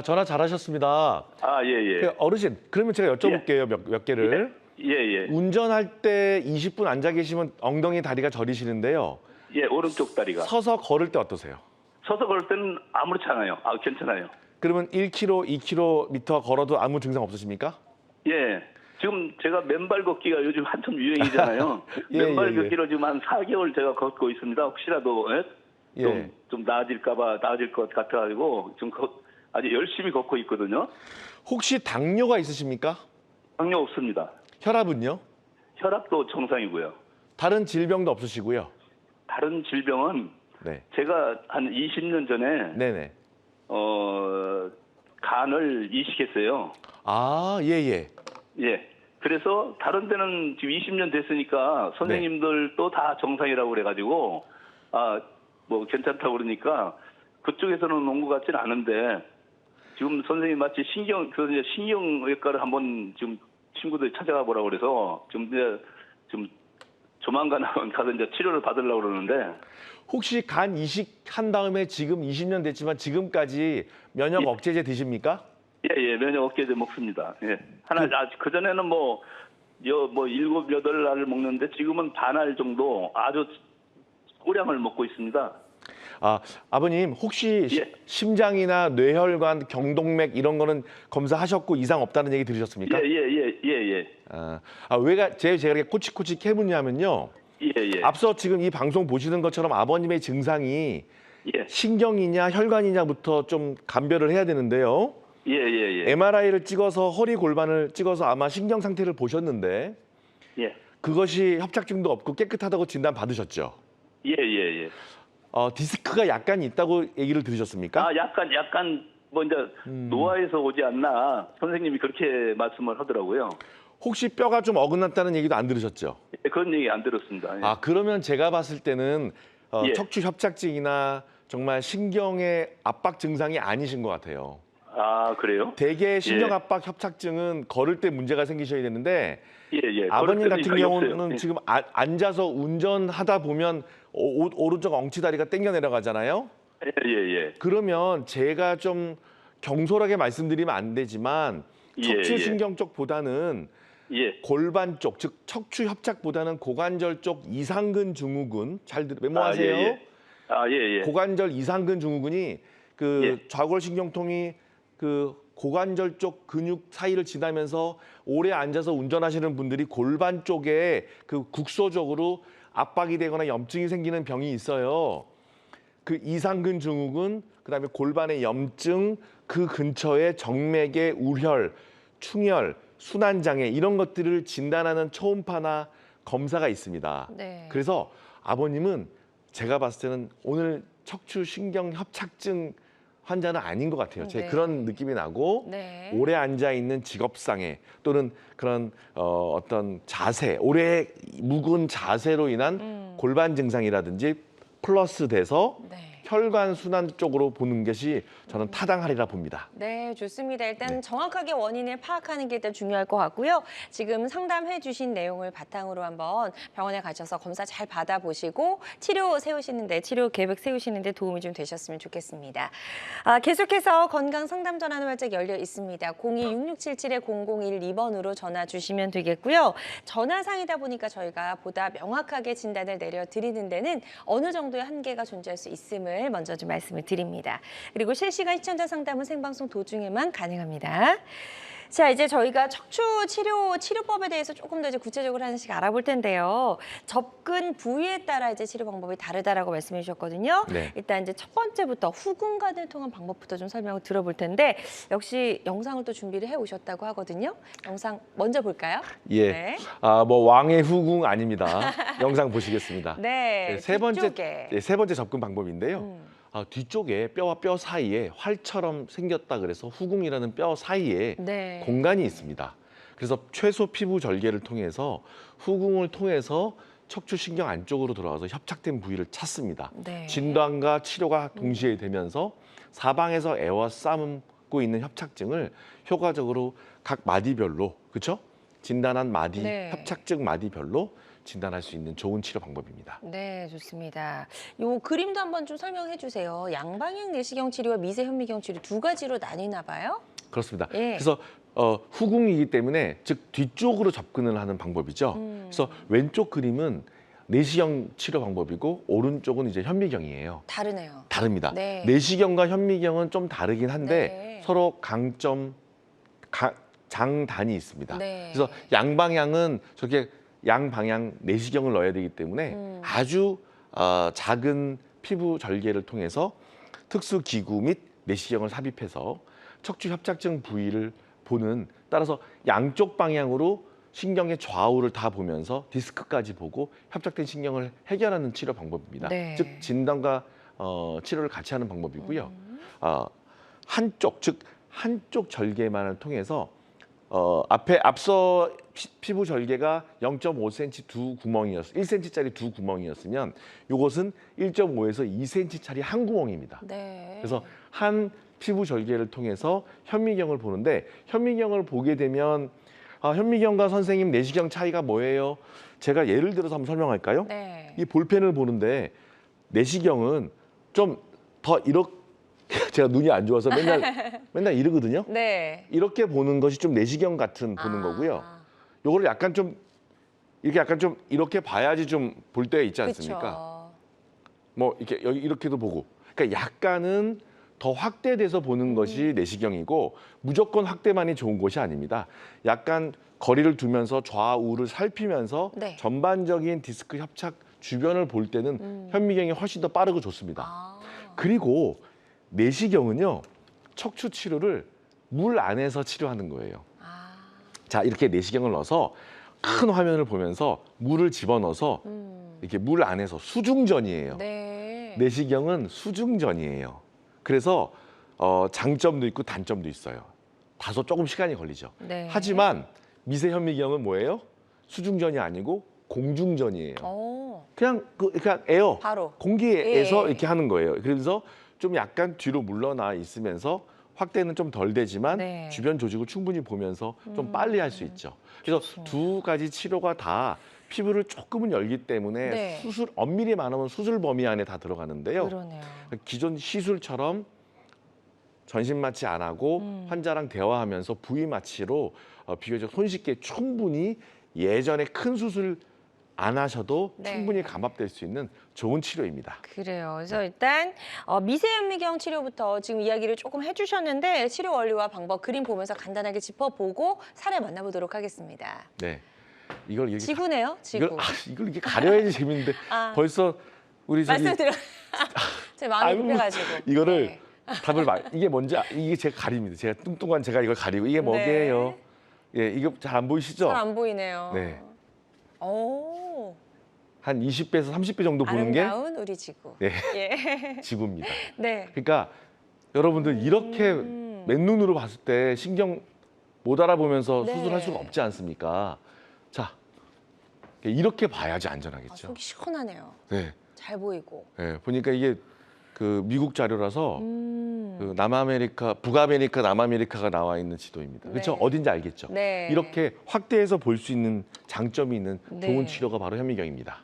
전화 잘하셨습니다. 예. 어르신, 그러면 제가 여쭤볼게요, 몇 개를. 예. 운전할 때 20분 앉아 계시면 엉덩이 다리가 저리시는데요. 예, 오른쪽 다리가. 서서 걸을 때 어떠세요? 서서 걸을 때는 아무렇지 않아요. 괜찮아요. 그러면 1km, 2km 걸어도 아무 증상 없으십니까? 예. 지금 제가 맨발 걷기가 요즘 한참 유행이잖아요. 맨발 걷기로 지금 한 4개월 제가 걷고 있습니다. 혹시라도 좀 나아질 것 같아가지고 지금 아주 열심히 걷고 있거든요. 혹시 당뇨가 있으십니까? 당뇨 없습니다. 혈압은요? 혈압도 정상이고요. 다른 질병도 없으시고요? 다른 질병은 네. 제가 한 20년 전에 네네. 간을 이식했어요. 예. 예. 그래서 다른 데는 지금 20년 됐으니까 선생님들도 다 정상이라고 그래가지고 뭐 괜찮다고 그러니까 그쪽에서는 온 것 같지는 않은데 지금 선생님 마치 신경외과를 한번 지금 친구들이 찾아가 보라고 그래서 지금 조만간 가서 이제 치료를 받으려고 그러는데 혹시 간 이식한 다음에 지금 20년 됐지만 지금까지 면역 억제제 드십니까? 예, 면역 억제제 먹습니다. 예. 그전에는 뭐 7, 8알을 먹는데 지금은 반알 정도 아주 소량을 먹고 있습니다. 아버님 혹시 예. 심장이나 뇌혈관, 경동맥 이런 거는 검사하셨고 이상 없다는 얘기 들으셨습니까? 예. 왜가 제가 이렇게 꼬치꼬치 캐묻냐면요. 예. 앞서 지금 이 방송 보시는 것처럼 아버님의 증상이 예. 신경이냐 혈관이냐부터 좀 감별을 해야 되는데요. 예. MRI를 찍어서 허리 골반을 찍어서 아마 신경 상태를 보셨는데 예. 그것이 협착증도 없고 깨끗하다고 진단 받으셨죠? 예. 디스크가 약간 있다고 얘기를 들으셨습니까? 약간 뭐 이제 노화에서 오지 않나 선생님이 그렇게 말씀을 하더라고요. 혹시 뼈가 좀 어긋났다는 얘기도 안 들으셨죠? 예, 그런 얘기 안 들었습니다. 예. 그러면 제가 봤을 때는 예. 척추 협착증이나 정말 신경의 압박 증상이 아니신 것 같아요. 그래요? 대개 신경 압박 협착증은 걸을 때 문제가 생기셔야 되는 예. 아버님 그럴 때는 같은 경우는 없어요. 예. 지금 앉아서 운전하다 보면 오른쪽 엉치다리가 땡겨 내려가잖아요. 예. 그러면 제가 좀 경솔하게 말씀드리면 안 되지만 척추 신경 쪽보다는 예. 골반 쪽, 즉 척추 협착보다는 고관절 쪽 이상근 증후군 잘 메모하세요. 예. 고관절 이상근 증후군이 그 예. 좌골신경통이 그 고관절 쪽 근육 사이를 지나면서 오래 앉아서 운전하시는 분들이 골반 쪽에 그 국소적으로 압박이 되거나 염증이 생기는 병이 있어요. 그 이상근 증후군, 그다음에 골반의 염증, 그 근처에 정맥의 우혈, 충혈, 순환장애 이런 것들을 진단하는 초음파나 검사가 있습니다. 네. 그래서 아버님은 제가 봤을 때는 오늘 척추 신경 협착증 환자는 아닌 것 같아요. 제 네. 그런 느낌이 나고 네. 오래 앉아 있는 직업상해 또는 그런 어떤 자세, 오래 묵은 자세로 인한 골반 증상이라든지 플러스 돼서 네. 혈관 순환 쪽으로 보는 것이 저는 타당하리라 봅니다. 네, 좋습니다. 일단 정확하게 원인을 파악하는 게 일단 중요할 것 같고요. 지금 상담해 주신 내용을 바탕으로 한번 병원에 가셔서 검사 잘 받아보시고 치료 계획 세우시는데 도움이 좀 되셨으면 좋겠습니다. 계속해서 건강 상담 전화는 활짝 열려 있습니다. 02-6677-0012번으로 전화 주시면 되겠고요. 전화상이다 보니까 저희가 보다 명확하게 진단을 내려드리는 데는 어느 정도의 한계가 존재할 수 있음을 먼저 좀 말씀을 드립니다. 그리고 실시간 시청자 상담은 생방송 도중에만 가능합니다. 자, 이제 저희가 척추 치료법에 대해서 조금 더 이제 구체적으로 하나씩 알아볼 텐데요. 접근 부위에 따라 이제 치료 방법이 다르다라고 말씀해 주셨거든요. 네. 일단 이제 첫 번째부터 후궁관을 통한 방법부터 좀 설명을 들어볼 텐데 역시 영상을 또 준비를 해 오셨다고 하거든요. 영상 먼저 볼까요? 예. 네. 뭐 왕의 후궁 아닙니다. 영상 보시겠습니다. 네. 세 뒤쪽에. 번째 접근 방법인데요. 뒤쪽에 뼈와 뼈 사이에 활처럼 생겼다 그래서 후궁이라는 뼈 사이에 네. 공간이 있습니다. 그래서 최소 피부 절개를 통해서 후궁을 통해서 척추 신경 안쪽으로 들어가서 협착된 부위를 찾습니다. 네. 진단과 치료가 동시에 되면서 사방에서 에워싸고 있는 협착증을 효과적으로 각 마디별로, 그렇죠? 진단한 마디, 네. 협착증 마디별로 진단할 수 있는 좋은 치료 방법입니다. 네, 좋습니다. 요 그림도 한번 좀 설명해 주세요. 양방향 내시경 치료와 미세 현미경 치료 두 가지로 나뉘나 봐요? 그렇습니다. 예. 그래서 후궁이기 때문에 즉 뒤쪽으로 접근을 하는 방법이죠. 그래서 왼쪽 그림은 내시경 치료 방법이고 오른쪽은 이제 현미경이에요. 다르네요. 다릅니다. 네. 내시경과 현미경은 좀 다르긴 한데 네. 서로 장단이 있습니다. 네. 그래서 양방향은 저렇게 양방향 내시경을 넣어야 되기 때문에 아주 작은 피부 절개를 통해서 특수 기구 및 내시경을 삽입해서 척추 협착증 부위를 보는, 따라서 양쪽 방향으로 신경의 좌우를 다 보면서 디스크까지 보고 협착된 신경을 해결하는 치료 방법입니다. 네. 즉 진단과 치료를 같이 하는 방법이고요. 한쪽 절개만을 통해서 앞서 피부 절개가 0.5cm 두 구멍이었어, 1cm짜리 두 구멍이었으면 이것은 1.5에서 2cm짜리 한 구멍입니다. 네. 그래서 한 피부 절개를 통해서 현미경을 보는데, 현미경을 보게 되면 현미경과 선생님 내시경 차이가 뭐예요? 제가 예를 들어서 한번 설명할까요? 네. 이 볼펜을 보는데 내시경은 좀 더 이렇게 제가 눈이 안 좋아서 맨날 이러거든요. 네. 이렇게 보는 것이 좀 내시경 같은 보는 거고요. 요거를 약간 좀 이렇게 봐야지 좀 볼 때가 있지 않습니까? 그쵸. 뭐 이렇게 여기 이렇게도 보고. 그러니까 약간은 더 확대돼서 보는 것이 내시경이고 무조건 확대만이 좋은 것이 아닙니다. 약간 거리를 두면서 좌우를 살피면서 네. 전반적인 디스크 협착 주변을 볼 때는 현미경이 훨씬 더 빠르고 좋습니다. 아. 그리고 내시경은요, 척추 치료를 물 안에서 치료하는 거예요. 아. 자, 이렇게 내시경을 넣어서 큰 화면을 보면서 물을 집어넣어서 이렇게 물 안에서 수중전이에요. 네. 내시경은 수중전이에요. 그래서 장점도 있고 단점도 있어요. 다소 조금 시간이 걸리죠. 네. 하지만 미세 현미경은 뭐예요? 수중전이 아니고 공중전이에요. 그냥 그냥 에어, 바로. 공기에서 예. 이렇게 하는 거예요. 그래서 좀 약간 뒤로 물러나 있으면서 확대는 좀 덜 되지만 네. 주변 조직을 충분히 보면서 좀 빨리 할 수 있죠. 그래서 두 가지 치료가 다 피부를 조금은 열기 때문에 네. 수술 엄밀히 말하면 수술 범위 안에 다 들어가는데요. 그러네요. 기존 시술처럼 전신 마취 안 하고 환자랑 대화하면서 부위 마취로 비교적 손쉽게 충분히 예전에 큰 수술 안 하셔도 네. 충분히 감압될 수 있는 좋은 치료입니다. 그래요. 그래서 일단 미세현미경 치료부터 지금 이야기를 조금 해주셨는데 치료 원리와 방법 그림 보면서 간단하게 짚어보고 사례 만나보도록 하겠습니다. 네, 이걸 이렇게 지구네요, 지구. 이걸 이렇게 가려야지 재밌는데 아. 벌써 우리 저기 말씀드려. 제 마음이 아유, 급해가지고. 이거를 네. 답을 이게 뭔지 이게 제가 가립니다. 제가 뚱뚱한 제가 이걸 가리고 이게 뭐게요? 예, 이거 잘 안 보이시죠? 잘 안 보이네요. 네. 오. 한 20배에서 30배 정도 보는 게 아름다운 우리 지구. 네. 예. 지구입니다. 네. 그러니까 여러분들 이렇게 맨눈으로 봤을 때 신경 못 알아보면서 네. 수술할 수가 없지 않습니까? 자, 이렇게 봐야지 아, 안전하겠죠. 속이 시원하네요. 네, 잘 보이고. 네, 보니까 이게 그 미국 자료라서 그 남아메리카, 북아메리카, 남아메리카가 나와 있는 지도입니다. 그렇죠? 네. 어딘지 알겠죠? 네. 이렇게 확대해서 볼 수 있는 장점이 있는 네. 좋은 치료가 바로 현미경입니다.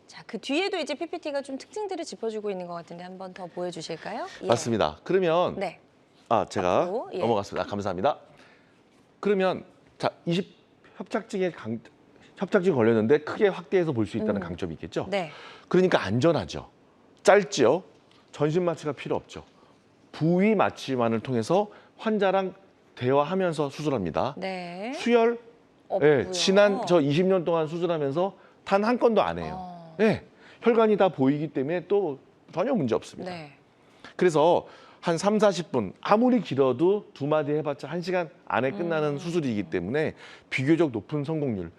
자, 그 뒤에도 이제 PPT가 좀 특징들을 짚어주고 있는 것 같은데 한 번 더 보여주실까요? 예. 맞습니다. 그러면 네. 제가 앞으로, 예. 넘어갔습니다. 감사합니다. 그러면 자, 협착증 걸렸는데 크게 확대해서 볼 수 있다는 강점이 있겠죠. 네. 그러니까 안전하죠. 짧지요. 전신 마취가 필요 없죠. 부위 마취만을 통해서 환자랑 대화하면서 수술합니다. 네. 수혈, 없고요. 지난 저 20년 동안 수술하면서 단 한 건도 안 해요. 네, 혈관이 다 보이기 때문에 또 전혀 문제 없습니다. 네. 그래서 한 3, 40분 아무리 길어도 두 마디 해봤자 1시간 안에 끝나는 수술이기 때문에 비교적 높은 성공률.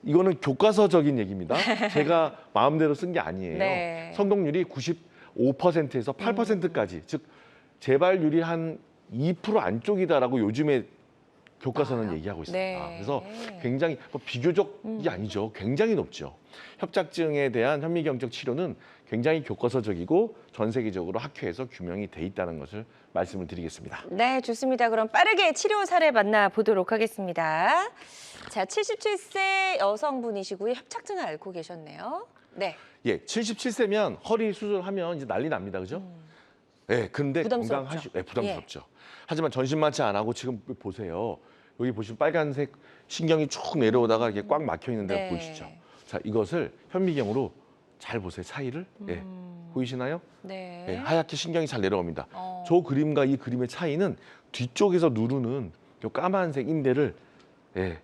이거는 교과서적인 얘기입니다. 제가 마음대로 쓴 게 아니에요. 네. 성공률이 95%에서 8%까지 즉 재발률이 한 2% 안쪽이다라고 요즘에 교과서는 얘기하고 있습니다. 네. 그래서 굉장히 비교적이 아니죠. 굉장히 높죠. 협착증에 대한 현미경적 치료는 굉장히 교과서적이고 전 세계적으로 학회에서 규명이 돼 있다는 것을 말씀을 드리겠습니다. 네, 좋습니다. 그럼 빠르게 치료 사례 만나보도록 하겠습니다. 자, 77세 여성분이시고요. 협착증을 앓고 계셨네요. 네. 예, 77세면 허리 수술하면 이제 난리 납니다. 그죠? 예, 근데 부담스럽죠. 부담스럽죠. 하지만 전신 마취 안 하고 지금 보세요. 여기 보시면 빨간색 신경이 쭉 내려오다가 이렇게 꽉 막혀 있는 데가 네. 보이시죠? 자, 이것을 현미경으로 잘 보세요. 차이를. 예. 보이시나요? 네. 예, 하얗게 신경이 잘 내려옵니다. 어. 저 그림과 이 그림의 차이는 뒤쪽에서 누르는 요 까만색 인대를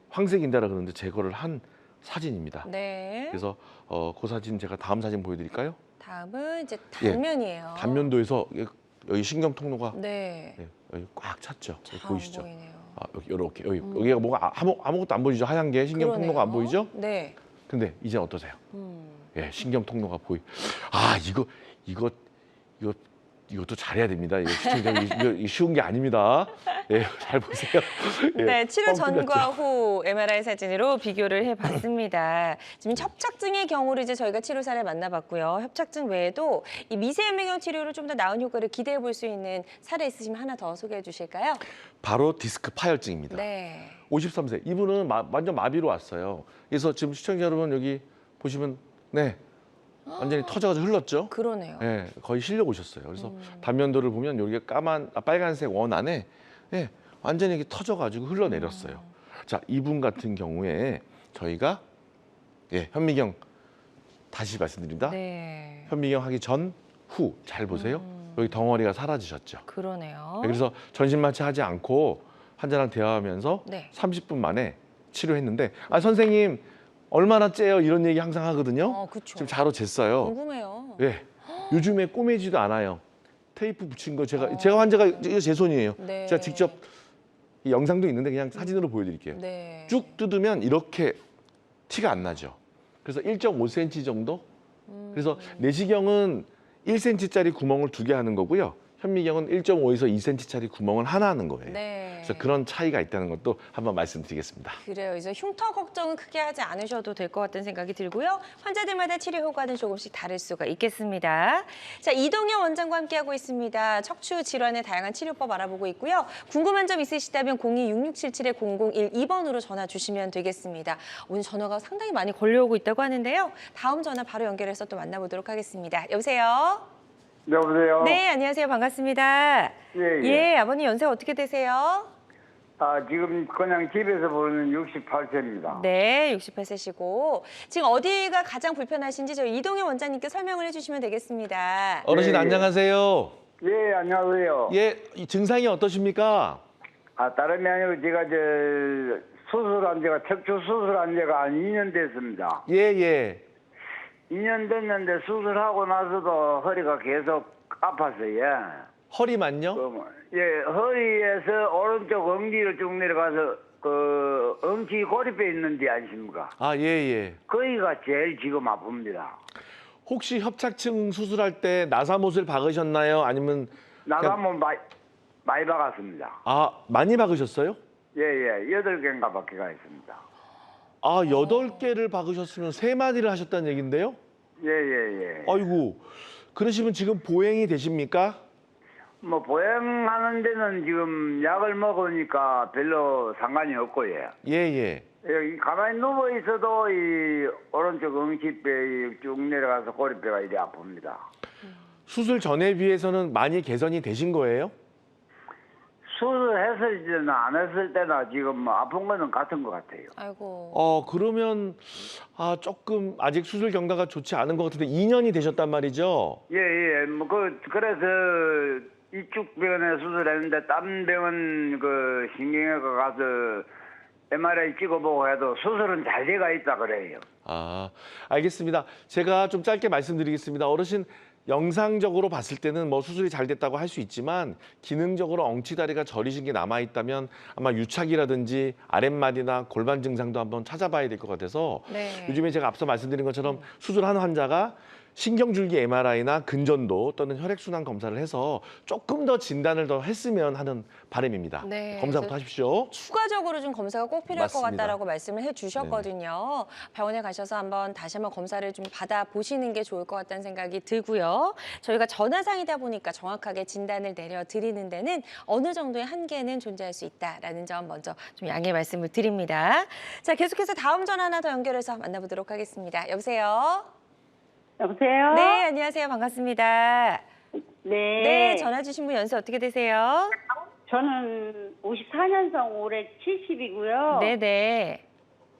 황색 인대라 그러는데 제거를 한 사진입니다. 네. 그래서 그 사진 제가 다음 사진 보여드릴까요? 다음은 이제 단면이에요. 단면도에서 여기 신경 통로가 네. 여기 꽉 찼죠. 여기 잘 보이시죠? 안 보이네요. 여기 이렇게 여기가 뭐가 아무것도 안 보이죠? 하얀 게 신경 그러네요. 통로가 안 보이죠? 네. 근데 이제 어떠세요? 예, 신경 통로가 이것도 잘해야 됩니다. 이거 시청자 이거 쉬운 게 아닙니다. 예, 잘 보세요. 예, 네, 치료 뻥 뚫렸죠? 전과 후 MRI 사진으로 비교를 해봤습니다. 지금 협착증의 경우를 이제 저희가 치료 사례 만나봤고요. 협착증 외에도 이 미세현미경 치료로 좀 더 나은 효과를 기대해 볼 수 있는 사례 있으시면 하나 더 소개해 주실까요? 바로 디스크 파열증입니다. 네. 53세 이분은 완전 마비로 왔어요. 그래서 지금 시청자 여러분 여기 보시면 완전히 터져가지고 흘렀죠. 그러네요. 예, 거의 실려 오셨어요. 그래서 단면도를 보면 여기가 빨간색 원 안에 완전히 이렇게 터져가지고 흘러내렸어요. 자, 이분 같은 경우에 저희가 현미경 다시 말씀드립니다. 네. 현미경 하기 전, 후 잘 보세요. 여기 덩어리가 사라지셨죠. 그러네요. 그래서 전신마취 하지 않고 환자랑 대화하면서 네. 30분 만에 치료했는데 아 선생님 얼마나 째요? 이런 얘기 항상 하거든요. 그렇죠. 지금 자로 쟀어요. 궁금해요. 예. 요즘에 꼬매지도 않아요. 테이프 붙인 거 제가 환자가 이거 제 손이에요. 네. 제가 직접 이 영상도 있는데 그냥 사진으로 보여드릴게요. 네. 쭉 뜯으면 이렇게 티가 안 나죠. 그래서 1.5cm 정도. 그래서 내시경은 1cm짜리 구멍을 2개 하는 거고요. 현미경은 1.5에서 2cm짜리 구멍을 하나 하는 거예요. 네. 그래서 그런 차이가 있다는 것도 한번 말씀드리겠습니다. 그래요. 이제 흉터 걱정은 크게 하지 않으셔도 될 것 같다는 생각이 들고요. 환자들마다 치료 효과는 조금씩 다를 수가 있겠습니다. 자, 이동현 원장과 함께하고 있습니다. 척추 질환의 다양한 치료법 알아보고 있고요. 궁금한 점 있으시다면 026677-0012번으로 전화 주시면 되겠습니다. 오늘 전화가 상당히 많이 걸려오고 있다고 하는데요. 다음 전화 바로 연결해서 또 만나보도록 하겠습니다. 여보세요? 여보세요? 네, 안녕하세요. 반갑습니다. 예, 예, 아버님 연세 어떻게 되세요? 지금 그냥 집에서 보는 68세입니다. 네, 68세시고 지금 어디가 가장 불편하신지 저희 이동현 원장님께 설명을 해주시면 되겠습니다. 어르신 예. 안녕하세요. 예, 안녕하세요. 예, 이 증상이 어떠십니까? 다름이 아니고 제가 수술한 지가, 척추 수술한 지가 한 2년 됐습니다. 예, 예. 2년 됐는데 수술하고 나서도 허리가 계속 아팠어요. 허리만요? 허리에서 오른쪽 엉덩이를 쭉 내려가서 그 엉치 고리뼈 있는지 아십니까? 아, 예, 예. 거기가 제일 지금 아픕니다. 혹시 협착증 수술할 때 나사못을 박으셨나요? 아니면 나가면 많이 박았습니다. 많이 박으셨어요? 예, 8개인가 밖에가 있습니다. 8개를 박으셨으면 3마디를 하셨다는 얘긴데요? 예. 아이고, 그러시면 지금 보행이 되십니까? 뭐 보행하는 데는 지금 약을 먹으니까 별로 상관이 없고요. 예. 여기 가만히 누워 있어도 이 오른쪽 엉치뼈 쭉 내려가서 고리뼈가 이리 아픕니다. 수술 전에 비해서는 많이 개선이 되신 거예요? 수술했을 때나 안 했을 때나 지금 뭐 아픈 거는 같은 것 같아요. 아이고. 그러면 조금 아직 수술 경과가 좋지 않은 것 같은데 2년이 되셨단 말이죠? 예. 뭐 그래서 이쪽 병원에 수술했는데 딴 병원 그 신경외과 가서 MRI 찍어보고 해도 수술은 잘 돼가 있다 그래요. 알겠습니다. 제가 좀 짧게 말씀드리겠습니다. 어르신 영상적으로 봤을 때는 뭐 수술이 잘 됐다고 할 수 있지만 기능적으로 엉치다리가 저리신 게 남아있다면 아마 유착이라든지 아랫마디나 골반 증상도 한번 찾아봐야 될 것 같아서 네. 요즘에 제가 앞서 말씀드린 것처럼 수술한 환자가 신경줄기 MRI나 근전도 또는 혈액순환 검사를 해서 조금 더 진단을 더 했으면 하는 바람입니다. 네, 검사부터 하십시오. 추가적으로 좀 검사가 꼭 필요할 것 맞습니다. 같다라고 말씀을 해주셨거든요. 병원에 가셔서 다시 한번 검사를 좀 받아보시는 게 좋을 것 같다는 생각이 들고요. 저희가 전화상이다 보니까 정확하게 진단을 내려드리는 데는 어느 정도의 한계는 존재할 수 있다라는 점 먼저 좀 양해 말씀을 드립니다. 자, 계속해서 다음 전화 하나 더 연결해서 만나보도록 하겠습니다. 여보세요? 여보세요? 네, 안녕하세요. 반갑습니다. 네. 네, 전화 주신 분 연세 어떻게 되세요? 저는 54년생 올해 70이고요. 네네.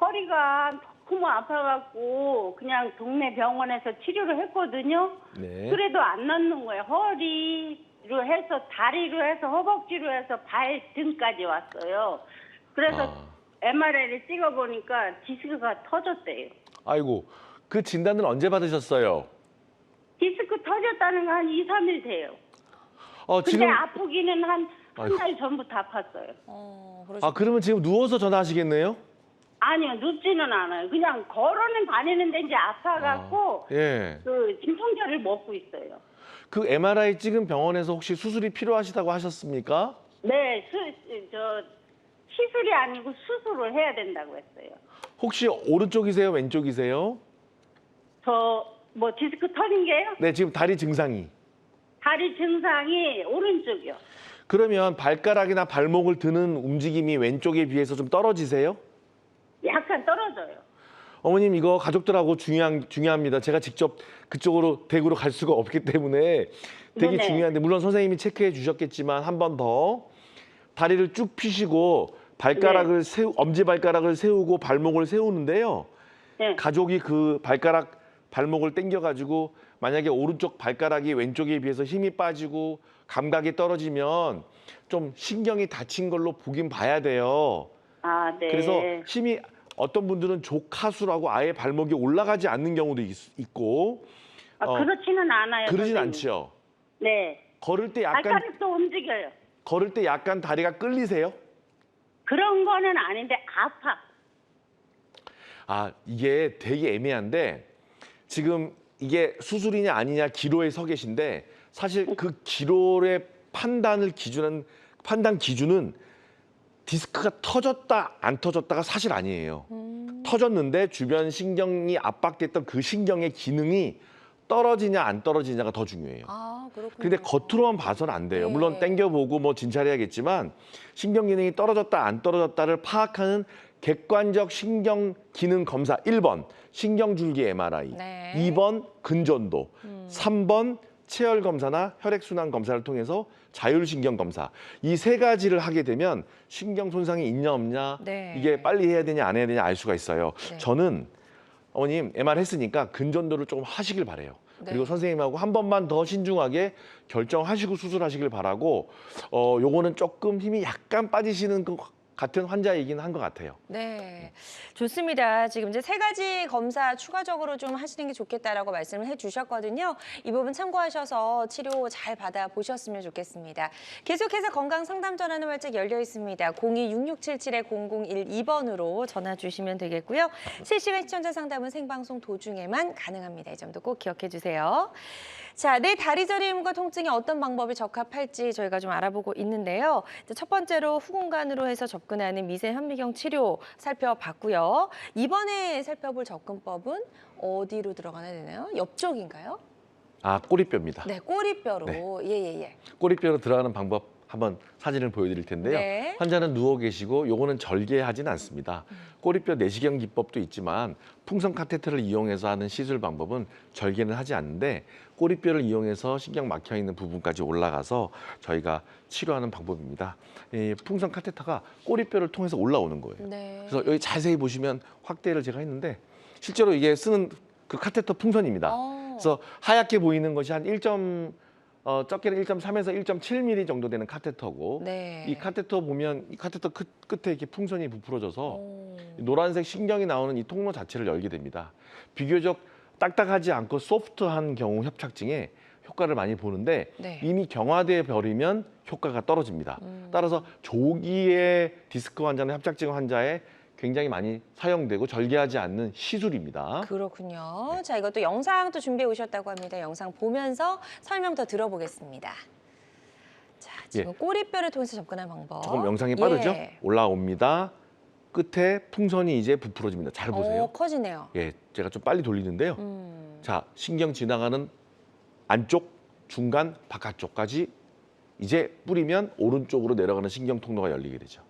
허리가 너무 아파갖고 그냥 동네 병원에서 치료를 했거든요. 네. 그래도 안 낫는 거예요. 허리로 해서 다리로 해서 허벅지로 해서 발등까지 왔어요. 그래서 MRI를 찍어보니까 디스크가 터졌대요. 아이고, 그 진단을 언제 받으셨어요? 디스크 터졌다는 거 한 2, 3일 돼요. 근데 지금 아프기는 한 아이고. 달 전부터 아팠어요. 그러면 지금 누워서 전화하시겠네요? 아니요, 눕지는 않아요. 그냥 걸어는 다니는데 이제 아파갖고 예. 그 진통제를 먹고 있어요. 그 MRI 찍은 병원에서 혹시 수술이 필요하시다고 하셨습니까? 네, 시술이 아니고 수술을 해야 된다고 했어요. 혹시 오른쪽이세요? 왼쪽이세요? 뭐 디스크 터진 게요? 네, 지금 다리 증상이. 다리 증상이 오른쪽이요. 그러면 발가락이나 발목을 드는 움직임이 왼쪽에 비해서 좀 떨어지세요? 약간 떨어져요. 어머님 이거 가족들하고 중요합니다. 제가 직접 그쪽으로 대구로 갈 수가 없기 때문에 되게 네네. 중요한데 물론 선생님이 체크해 주셨겠지만 한 번 더 다리를 쭉 펴시고 발가락을 엄지 발가락을 세우고 발목을 세우는데요. 네. 가족이 그 발목을 당겨가지고 만약에 오른쪽 발가락이 왼쪽에 비해서 힘이 빠지고 감각이 떨어지면 좀 신경이 다친 걸로 보긴 봐야 돼요. 아, 네. 그래서 힘이 어떤 분들은 조카수라고 아예 발목이 올라가지 않는 경우도 있고 그렇지는 않아요. 그러진 선생님. 않죠. 네. 걸을 때 발가락도 움직여요. 걸을 때 약간 다리가 끌리세요? 그런 거는 아닌데 아파. 아, 이게 되게 애매한데 지금 이게 수술이냐 아니냐 기로에 서 계신데 사실 그 기로의 판단 기준은 디스크가 터졌다 안 터졌다가 사실 아니에요. 터졌는데 주변 신경이 압박됐던 그 신경의 기능이 떨어지냐 안 떨어지냐가 더 중요해요. 아, 그렇군요. 근데 겉으로만 봐서는 안 돼요. 네. 물론 땡겨보고 뭐 진찰해야겠지만 신경 기능이 떨어졌다 안 떨어졌다를 파악하는 객관적 신경 기능 검사 1번 신경줄기 MRI, 네. 2번 근전도, 3번 체열 검사나 혈액순환 검사를 통해서 자율신경 검사 이 세 가지를 하게 되면 신경 손상이 있냐 없냐 네. 이게 빨리 해야 되냐 안 해야 되냐 알 수가 있어요. 네. 저는 어머님 MR 했으니까 근전도를 조금 하시길 바래요. 네. 그리고 선생님하고 한 번만 더 신중하게 결정하시고 수술하시길 바라고 요거는 조금 힘이 약간 빠지시는 것 같은 환자이긴 한 것 같아요. 네, 좋습니다. 지금 이제 3가지 검사 추가적으로 좀 하시는 게 좋겠다라고 말씀을 해주셨거든요. 이 부분 참고하셔서 치료 잘 받아보셨으면 좋겠습니다. 계속해서 건강 상담 전화는 활짝 열려 있습니다. 02-6677-0012번으로 전화 주시면 되겠고요. 실시간 시청자 상담은 생방송 도중에만 가능합니다. 이 점도 꼭 기억해 주세요. 자, 내 다리 저림과 통증에 어떤 방법이 적합할지 저희가 좀 알아보고 있는데요. 첫 번째로 후공간으로 해서 접근하는 미세 현미경 치료 살펴봤고요. 이번에 살펴볼 접근법은 어디로 들어가야 되나요? 옆쪽인가요? 아, 꼬리뼈입니다. 네, 꼬리뼈로. 네. 예. 꼬리뼈로 들어가는 방법 한번 사진을 보여드릴 텐데요. 네. 환자는 누워 계시고 요거는 절개하지는 않습니다. 꼬리뼈 내시경 기법도 있지만 풍선 카테터를 이용해서 하는 시술 방법은 절개는 하지 않는데 꼬리뼈를 이용해서 신경 막혀 있는 부분까지 올라가서 저희가 치료하는 방법입니다. 이 풍선 카테터가 꼬리뼈를 통해서 올라오는 거예요. 네. 그래서 여기 자세히 보시면 확대를 제가 했는데 실제로 이게 쓰는 그 카테터 풍선입니다. 그래서 하얗게 보이는 것이 한 적게는 1.3에서 1.7mm 정도 되는 카테터고 네. 이 카테터 보면 이 카테터 끝에 이렇게 풍선이 부풀어져서 오. 노란색 신경이 나오는 이 통로 자체를 열게 됩니다. 비교적 딱딱하지 않고 소프트한 경우 협착증에 효과를 많이 보는데 네. 이미 경화돼 버리면 효과가 떨어집니다. 따라서 조기에 디스크 환자나 협착증 환자에 굉장히 많이 사용되고 절개하지 않는 시술입니다. 그렇군요. 네. 자, 이것도 영상도 준비해 오셨다고 합니다. 영상 보면서 설명 더 들어보겠습니다. 자, 지금 꼬리뼈를 통해서 접근하는 방법. 조금 영상이 빠르죠? 예. 올라옵니다. 끝에 풍선이 이제 부풀어집니다. 잘 보세요. 커지네요. 예, 제가 좀 빨리 돌리는데요. 자, 신경 지나가는 안쪽, 중간, 바깥쪽까지 이제 뿌리면 오른쪽으로 내려가는 신경 통로가 열리게 되죠.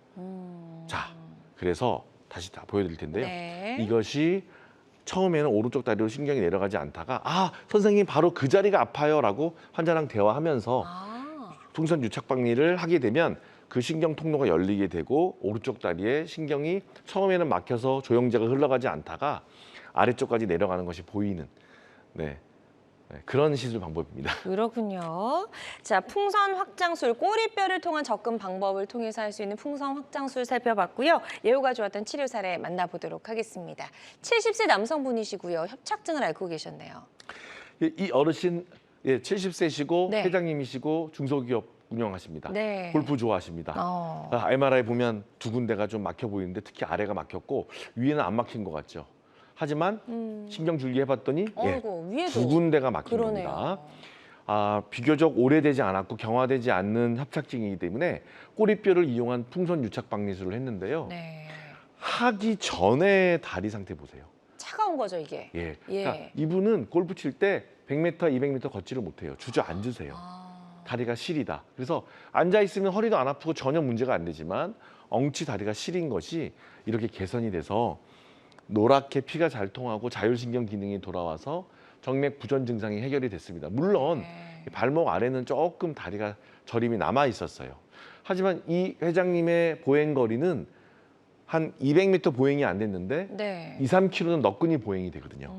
자, 그래서 다시 다 보여드릴 텐데요. 네. 이것이 처음에는 오른쪽 다리로 신경이 내려가지 않다가 아, 선생님 바로 그 자리가 아파요라고 환자랑 대화하면서 풍선 유착박리를 하게 되면 그 신경 통로가 열리게 되고 오른쪽 다리에 신경이 처음에는 막혀서 조영제가 흘러가지 않다가 아래쪽까지 내려가는 것이 보이는 그런 시술 방법입니다. 그렇군요. 자, 풍선 확장술, 꼬리뼈를 통한 접근 방법을 통해서 할 수 있는 풍선 확장술 살펴봤고요. 예후가 좋았던 치료 사례 만나보도록 하겠습니다. 70세 남성분이시고요. 협착증을 앓고 계셨네요. 이 어르신 70세시고 네. 회장님이시고 중소기업 운영하십니다. 네. 골프 좋아하십니다. MRI 보면 두 군데가 좀 막혀 보이는데 특히 아래가 막혔고 위에는 안 막힌 것 같죠. 하지만 신경줄기 해봤더니 어이구, 위에도. 두 군데가 막힌 그러네요. 겁니다. 비교적 오래되지 않았고 경화되지 않는 협착증이기 때문에 꼬리뼈를 이용한 풍선 유착 박리술을 했는데요. 네. 하기 전에 다리 상태 보세요. 차가운 거죠, 이게. 예. 예. 그러니까 이분은 골프 칠 때 100m, 200m 걷지를 못해요. 주저앉으세요. 다리가 시리다. 그래서 앉아 있으면 허리도 안 아프고 전혀 문제가 안 되지만 엉치 다리가 시린 것이 이렇게 개선이 돼서 노랗게 피가 잘 통하고 자율신경 기능이 돌아와서 정맥 부전 증상이 해결이 됐습니다. 물론 발목 아래는 조금 다리가 저림이 남아 있었어요. 하지만 이 회장님의 보행 거리는 한 200m 보행이 안 됐는데 네. 2, 3km는 너끈히 보행이 되거든요.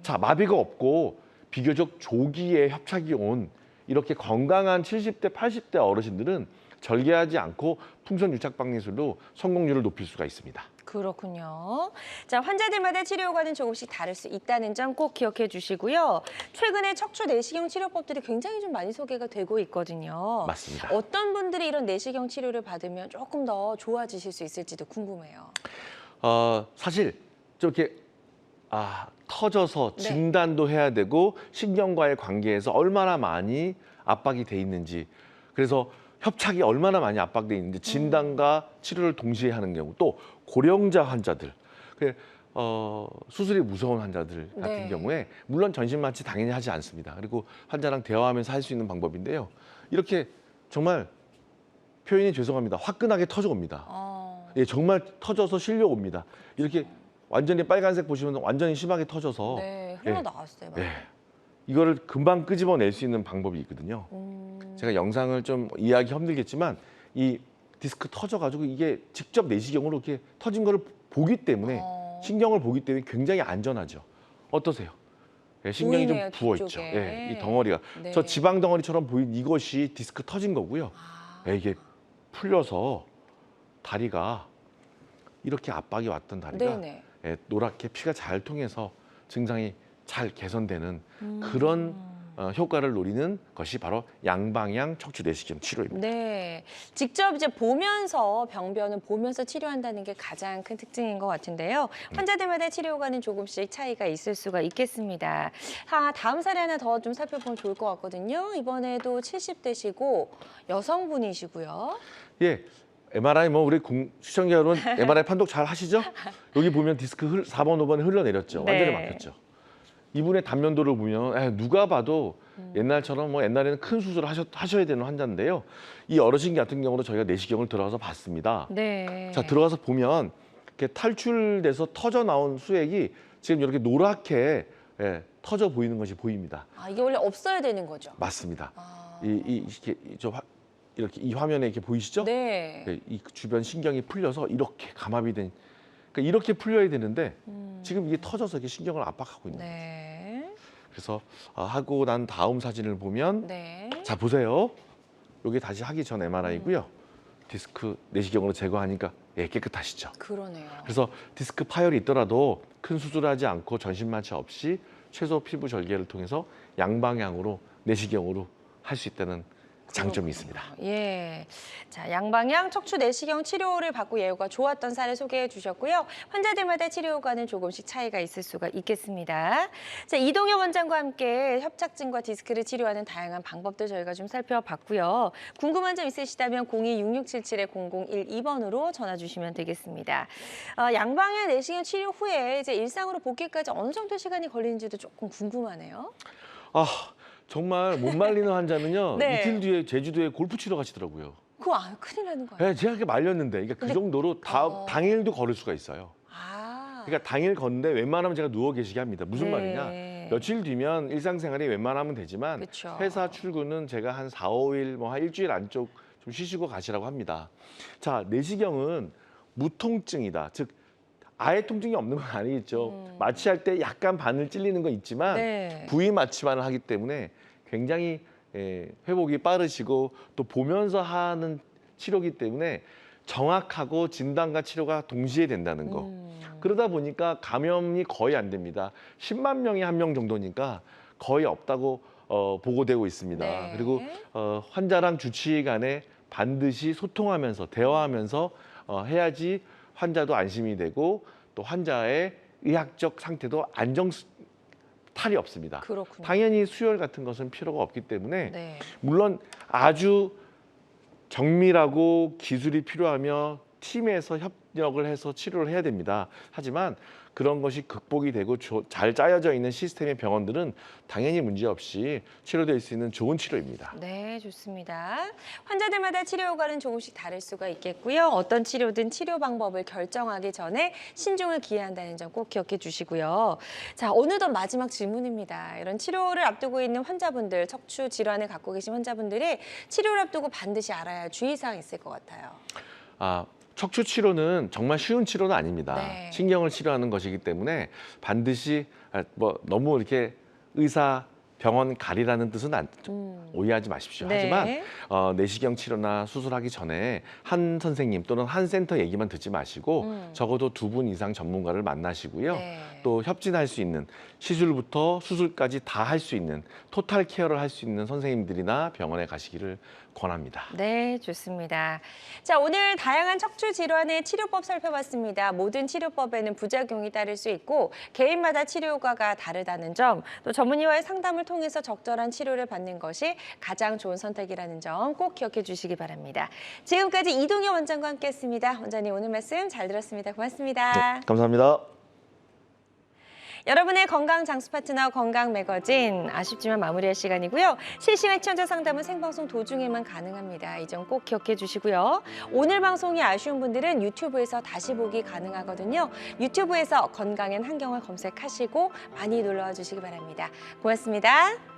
자, 마비가 없고 비교적 조기에 협착이 온 이렇게 건강한 70대, 80대 어르신들은 절개하지 않고 풍선 유착 방리술로 성공률을 높일 수가 있습니다. 그렇군요. 자, 환자들마다 치료 효과는 조금씩 다를 수 있다는 점 꼭 기억해 주시고요. 최근에 척추 내시경 치료법들이 굉장히 좀 많이 소개가 되고 있거든요. 맞습니다. 어떤 분들이 이런 내시경 치료를 받으면 조금 더 좋아지실 수 있을지도 궁금해요. 사실 저렇게 터져서 네. 진단도 해야 되고 신경과의 관계에서 얼마나 많이 압박이 돼 있는지, 그래서 협착이 얼마나 많이 압박돼 있는지 진단과 치료를 동시에 하는 경우, 또 고령자 환자들, 수술이 무서운 환자들 같은 네. 경우에 물론 전신 마취 당연히 하지 않습니다. 그리고 환자랑 대화하면서 할 수 있는 방법인데요. 이렇게 정말 표현이 죄송합니다. 화끈하게 터져옵니다. 예, 정말 터져서 실려옵니다. 이렇게 완전히 빨간색 보시면 완전히 심하게 터져서 네, 흘러나왔어요. 예, 이거를 금방 끄집어낼 수 있는 방법이 있거든요. 제가 영상을 좀 이해하기 힘들겠지만 이 디스크 터져가지고 이게 직접 내시경으로 이렇게 터진 거를 보기 때문에 신경을 보기 때문에 굉장히 안전하죠. 어떠세요? 예, 신경이 보이네요, 좀 부어 있죠. 뒤쪽에. 예, 이 덩어리가 네. 저 지방 덩어리처럼 보인 이것이 디스크 터진 거고요. 예, 이게 풀려서 다리가 이렇게 압박이 왔던 다리가 네네. 예, 노랗게 피가 잘 통해서 증상이 잘 개선되는 그런 효과를 노리는 것이 바로 양방향 척추 내시경 치료입니다. 네, 직접 이제 보면서 병변은 보면서 치료한다는 게 가장 큰 특징인 것 같은데요. 환자들마다 치료 효과는 조금씩 차이가 있을 수가 있겠습니다. 다음 사례 하나 더 좀 살펴보면 좋을 것 같거든요. 이번에도 70대시고 여성분이시고요. 예, MRI 우리 시청자 여러분 MRI 판독 잘 하시죠? 여기 보면 디스크 4번, 5번에 흘러내렸죠. 완전히 네. 막혔죠. 이분의 단면도를 보면 누가 봐도 옛날처럼 옛날에는 큰 수술을 하셔야 되는 환자인데요. 이 어르신 같은 경우도 저희가 내시경을 들어가서 봤습니다. 네. 자, 들어가서 보면 이렇게 탈출돼서 터져 나온 수액이 지금 이렇게 노랗게 터져 보이는 것이 보입니다. 이게 원래 없어야 되는 거죠? 맞습니다. 이렇게 이 화면에 이렇게 보이시죠? 네. 네, 이 주변 신경이 풀려서 이렇게 감압이 된, 그러니까 이렇게 풀려야 되는데 지금 이게 터져서 이렇게 신경을 압박하고 있는 거예요. 네. 그래서 하고 난 다음 사진을 보면 네. 자, 보세요. 이게 다시 하기 전 MRI고요. 디스크 내시경으로 제거하니까 깨끗하시죠. 그러네요. 그래서 디스크 파열이 있더라도 큰 수술하지 않고 전신 마취 없이 최소 피부 절개를 통해서 양방향으로 내시경으로 할 수 있다는 장점이 있습니다. 예. 자, 양방향 척추 내시경 치료를 받고 예후가 좋았던 사례 소개해 주셨고요. 환자들마다 치료 효과는 조금씩 차이가 있을 수가 있겠습니다. 자, 이동엽 원장과 함께 협착증과 디스크를 치료하는 다양한 방법들 저희가 좀 살펴봤고요. 궁금한 점 있으시다면 02-6677-0012번으로 전화 주시면 되겠습니다. 양방향 내시경 치료 후에 이제 일상으로 복귀까지 어느 정도 시간이 걸리는지도 조금 궁금하네요. 정말 못 말리는 환자는요. 네. 이틀 뒤에 제주도에 골프 치러 가시더라고요. 그거 큰일 나는 거예요. 네, 제가 그렇게 말렸는데, 그러니까 그 정도로 당일도 걸을 수가 있어요. 그러니까 당일 걷는데 웬만하면 제가 누워 계시게 합니다. 무슨 네. 말이냐? 며칠 뒤면 일상생활이 웬만하면 되지만 그쵸. 회사 출근은 제가 한 4, 5일, 한 일주일 안쪽 좀 쉬시고 가시라고 합니다. 자, 내시경은 무통증이다. 즉 아예 통증이 없는 건 아니겠죠. 마취할 때 약간 바늘 찔리는 건 있지만 네. 부위 마취만을 하기 때문에 굉장히 회복이 빠르시고 또 보면서 하는 치료기 때문에 정확하고 진단과 치료가 동시에 된다는 거. 그러다 보니까 감염이 거의 안 됩니다. 10만 명에 1명 정도니까 거의 없다고 보고되고 있습니다. 네. 그리고 환자랑 주치의 간에 반드시 소통하면서 대화하면서 해야지 환자도 안심이 되고 또 환자의 의학적 상태도 탈이 없습니다. 그렇군요. 당연히 수혈 같은 것은 필요가 없기 때문에 네. 물론 아주 정밀하고 기술이 필요하며 팀에서 협력을 해서 치료를 해야 됩니다. 하지만 그런 것이 극복이 되고 잘 짜여져 있는 시스템의 병원들은 당연히 문제없이 치료될 수 있는 좋은 치료입니다. 네, 좋습니다. 환자들마다 치료 효과는 조금씩 다를 수가 있겠고요. 어떤 치료든 치료 방법을 결정하기 전에 신중을 기해한다는 점 꼭 기억해 주시고요. 자, 어느덧 마지막 질문입니다. 이런 치료를 앞두고 있는 환자분들, 척추 질환을 갖고 계신 환자분들이 치료를 앞두고 반드시 알아야 할 주의사항이 있을 것 같아요. 척추 치료는 정말 쉬운 치료는 아닙니다. 네. 신경을 치료하는 것이기 때문에 반드시 뭐 너무 이렇게 의사 병원 가리라는 뜻은 오해하지 마십시오. 네. 하지만 내시경 치료나 수술하기 전에 한 선생님 또는 한 센터 얘기만 듣지 마시고 적어도 2분 이상 전문가를 만나시고요. 네. 또 협진할 수 있는 시술부터 수술까지 다 할 수 있는 토탈 케어를 할 수 있는 선생님들이나 병원에 가시기를 권합니다. 네, 좋습니다. 자, 오늘 다양한 척추 질환의 치료법 살펴봤습니다. 모든 치료법에는 부작용이 따를 수 있고 개인마다 치료 효과가 다르다는 점, 또 전문의와의 상담을 통해서 적절한 치료를 받는 것이 가장 좋은 선택이라는 점 꼭 기억해 주시기 바랍니다. 지금까지 이동현 원장과 함께했습니다. 원장님 오늘 말씀 잘 들었습니다. 고맙습니다. 네, 감사합니다. 여러분의 건강 장수 파트너 건강 매거진 아쉽지만 마무리할 시간이고요. 실시간 시청자 상담은 생방송 도중에만 가능합니다. 이 점 꼭 기억해 주시고요. 오늘 방송이 아쉬운 분들은 유튜브에서 다시 보기 가능하거든요. 유튜브에서 건강엔 한경을 검색하시고 많이 놀러와 주시기 바랍니다. 고맙습니다.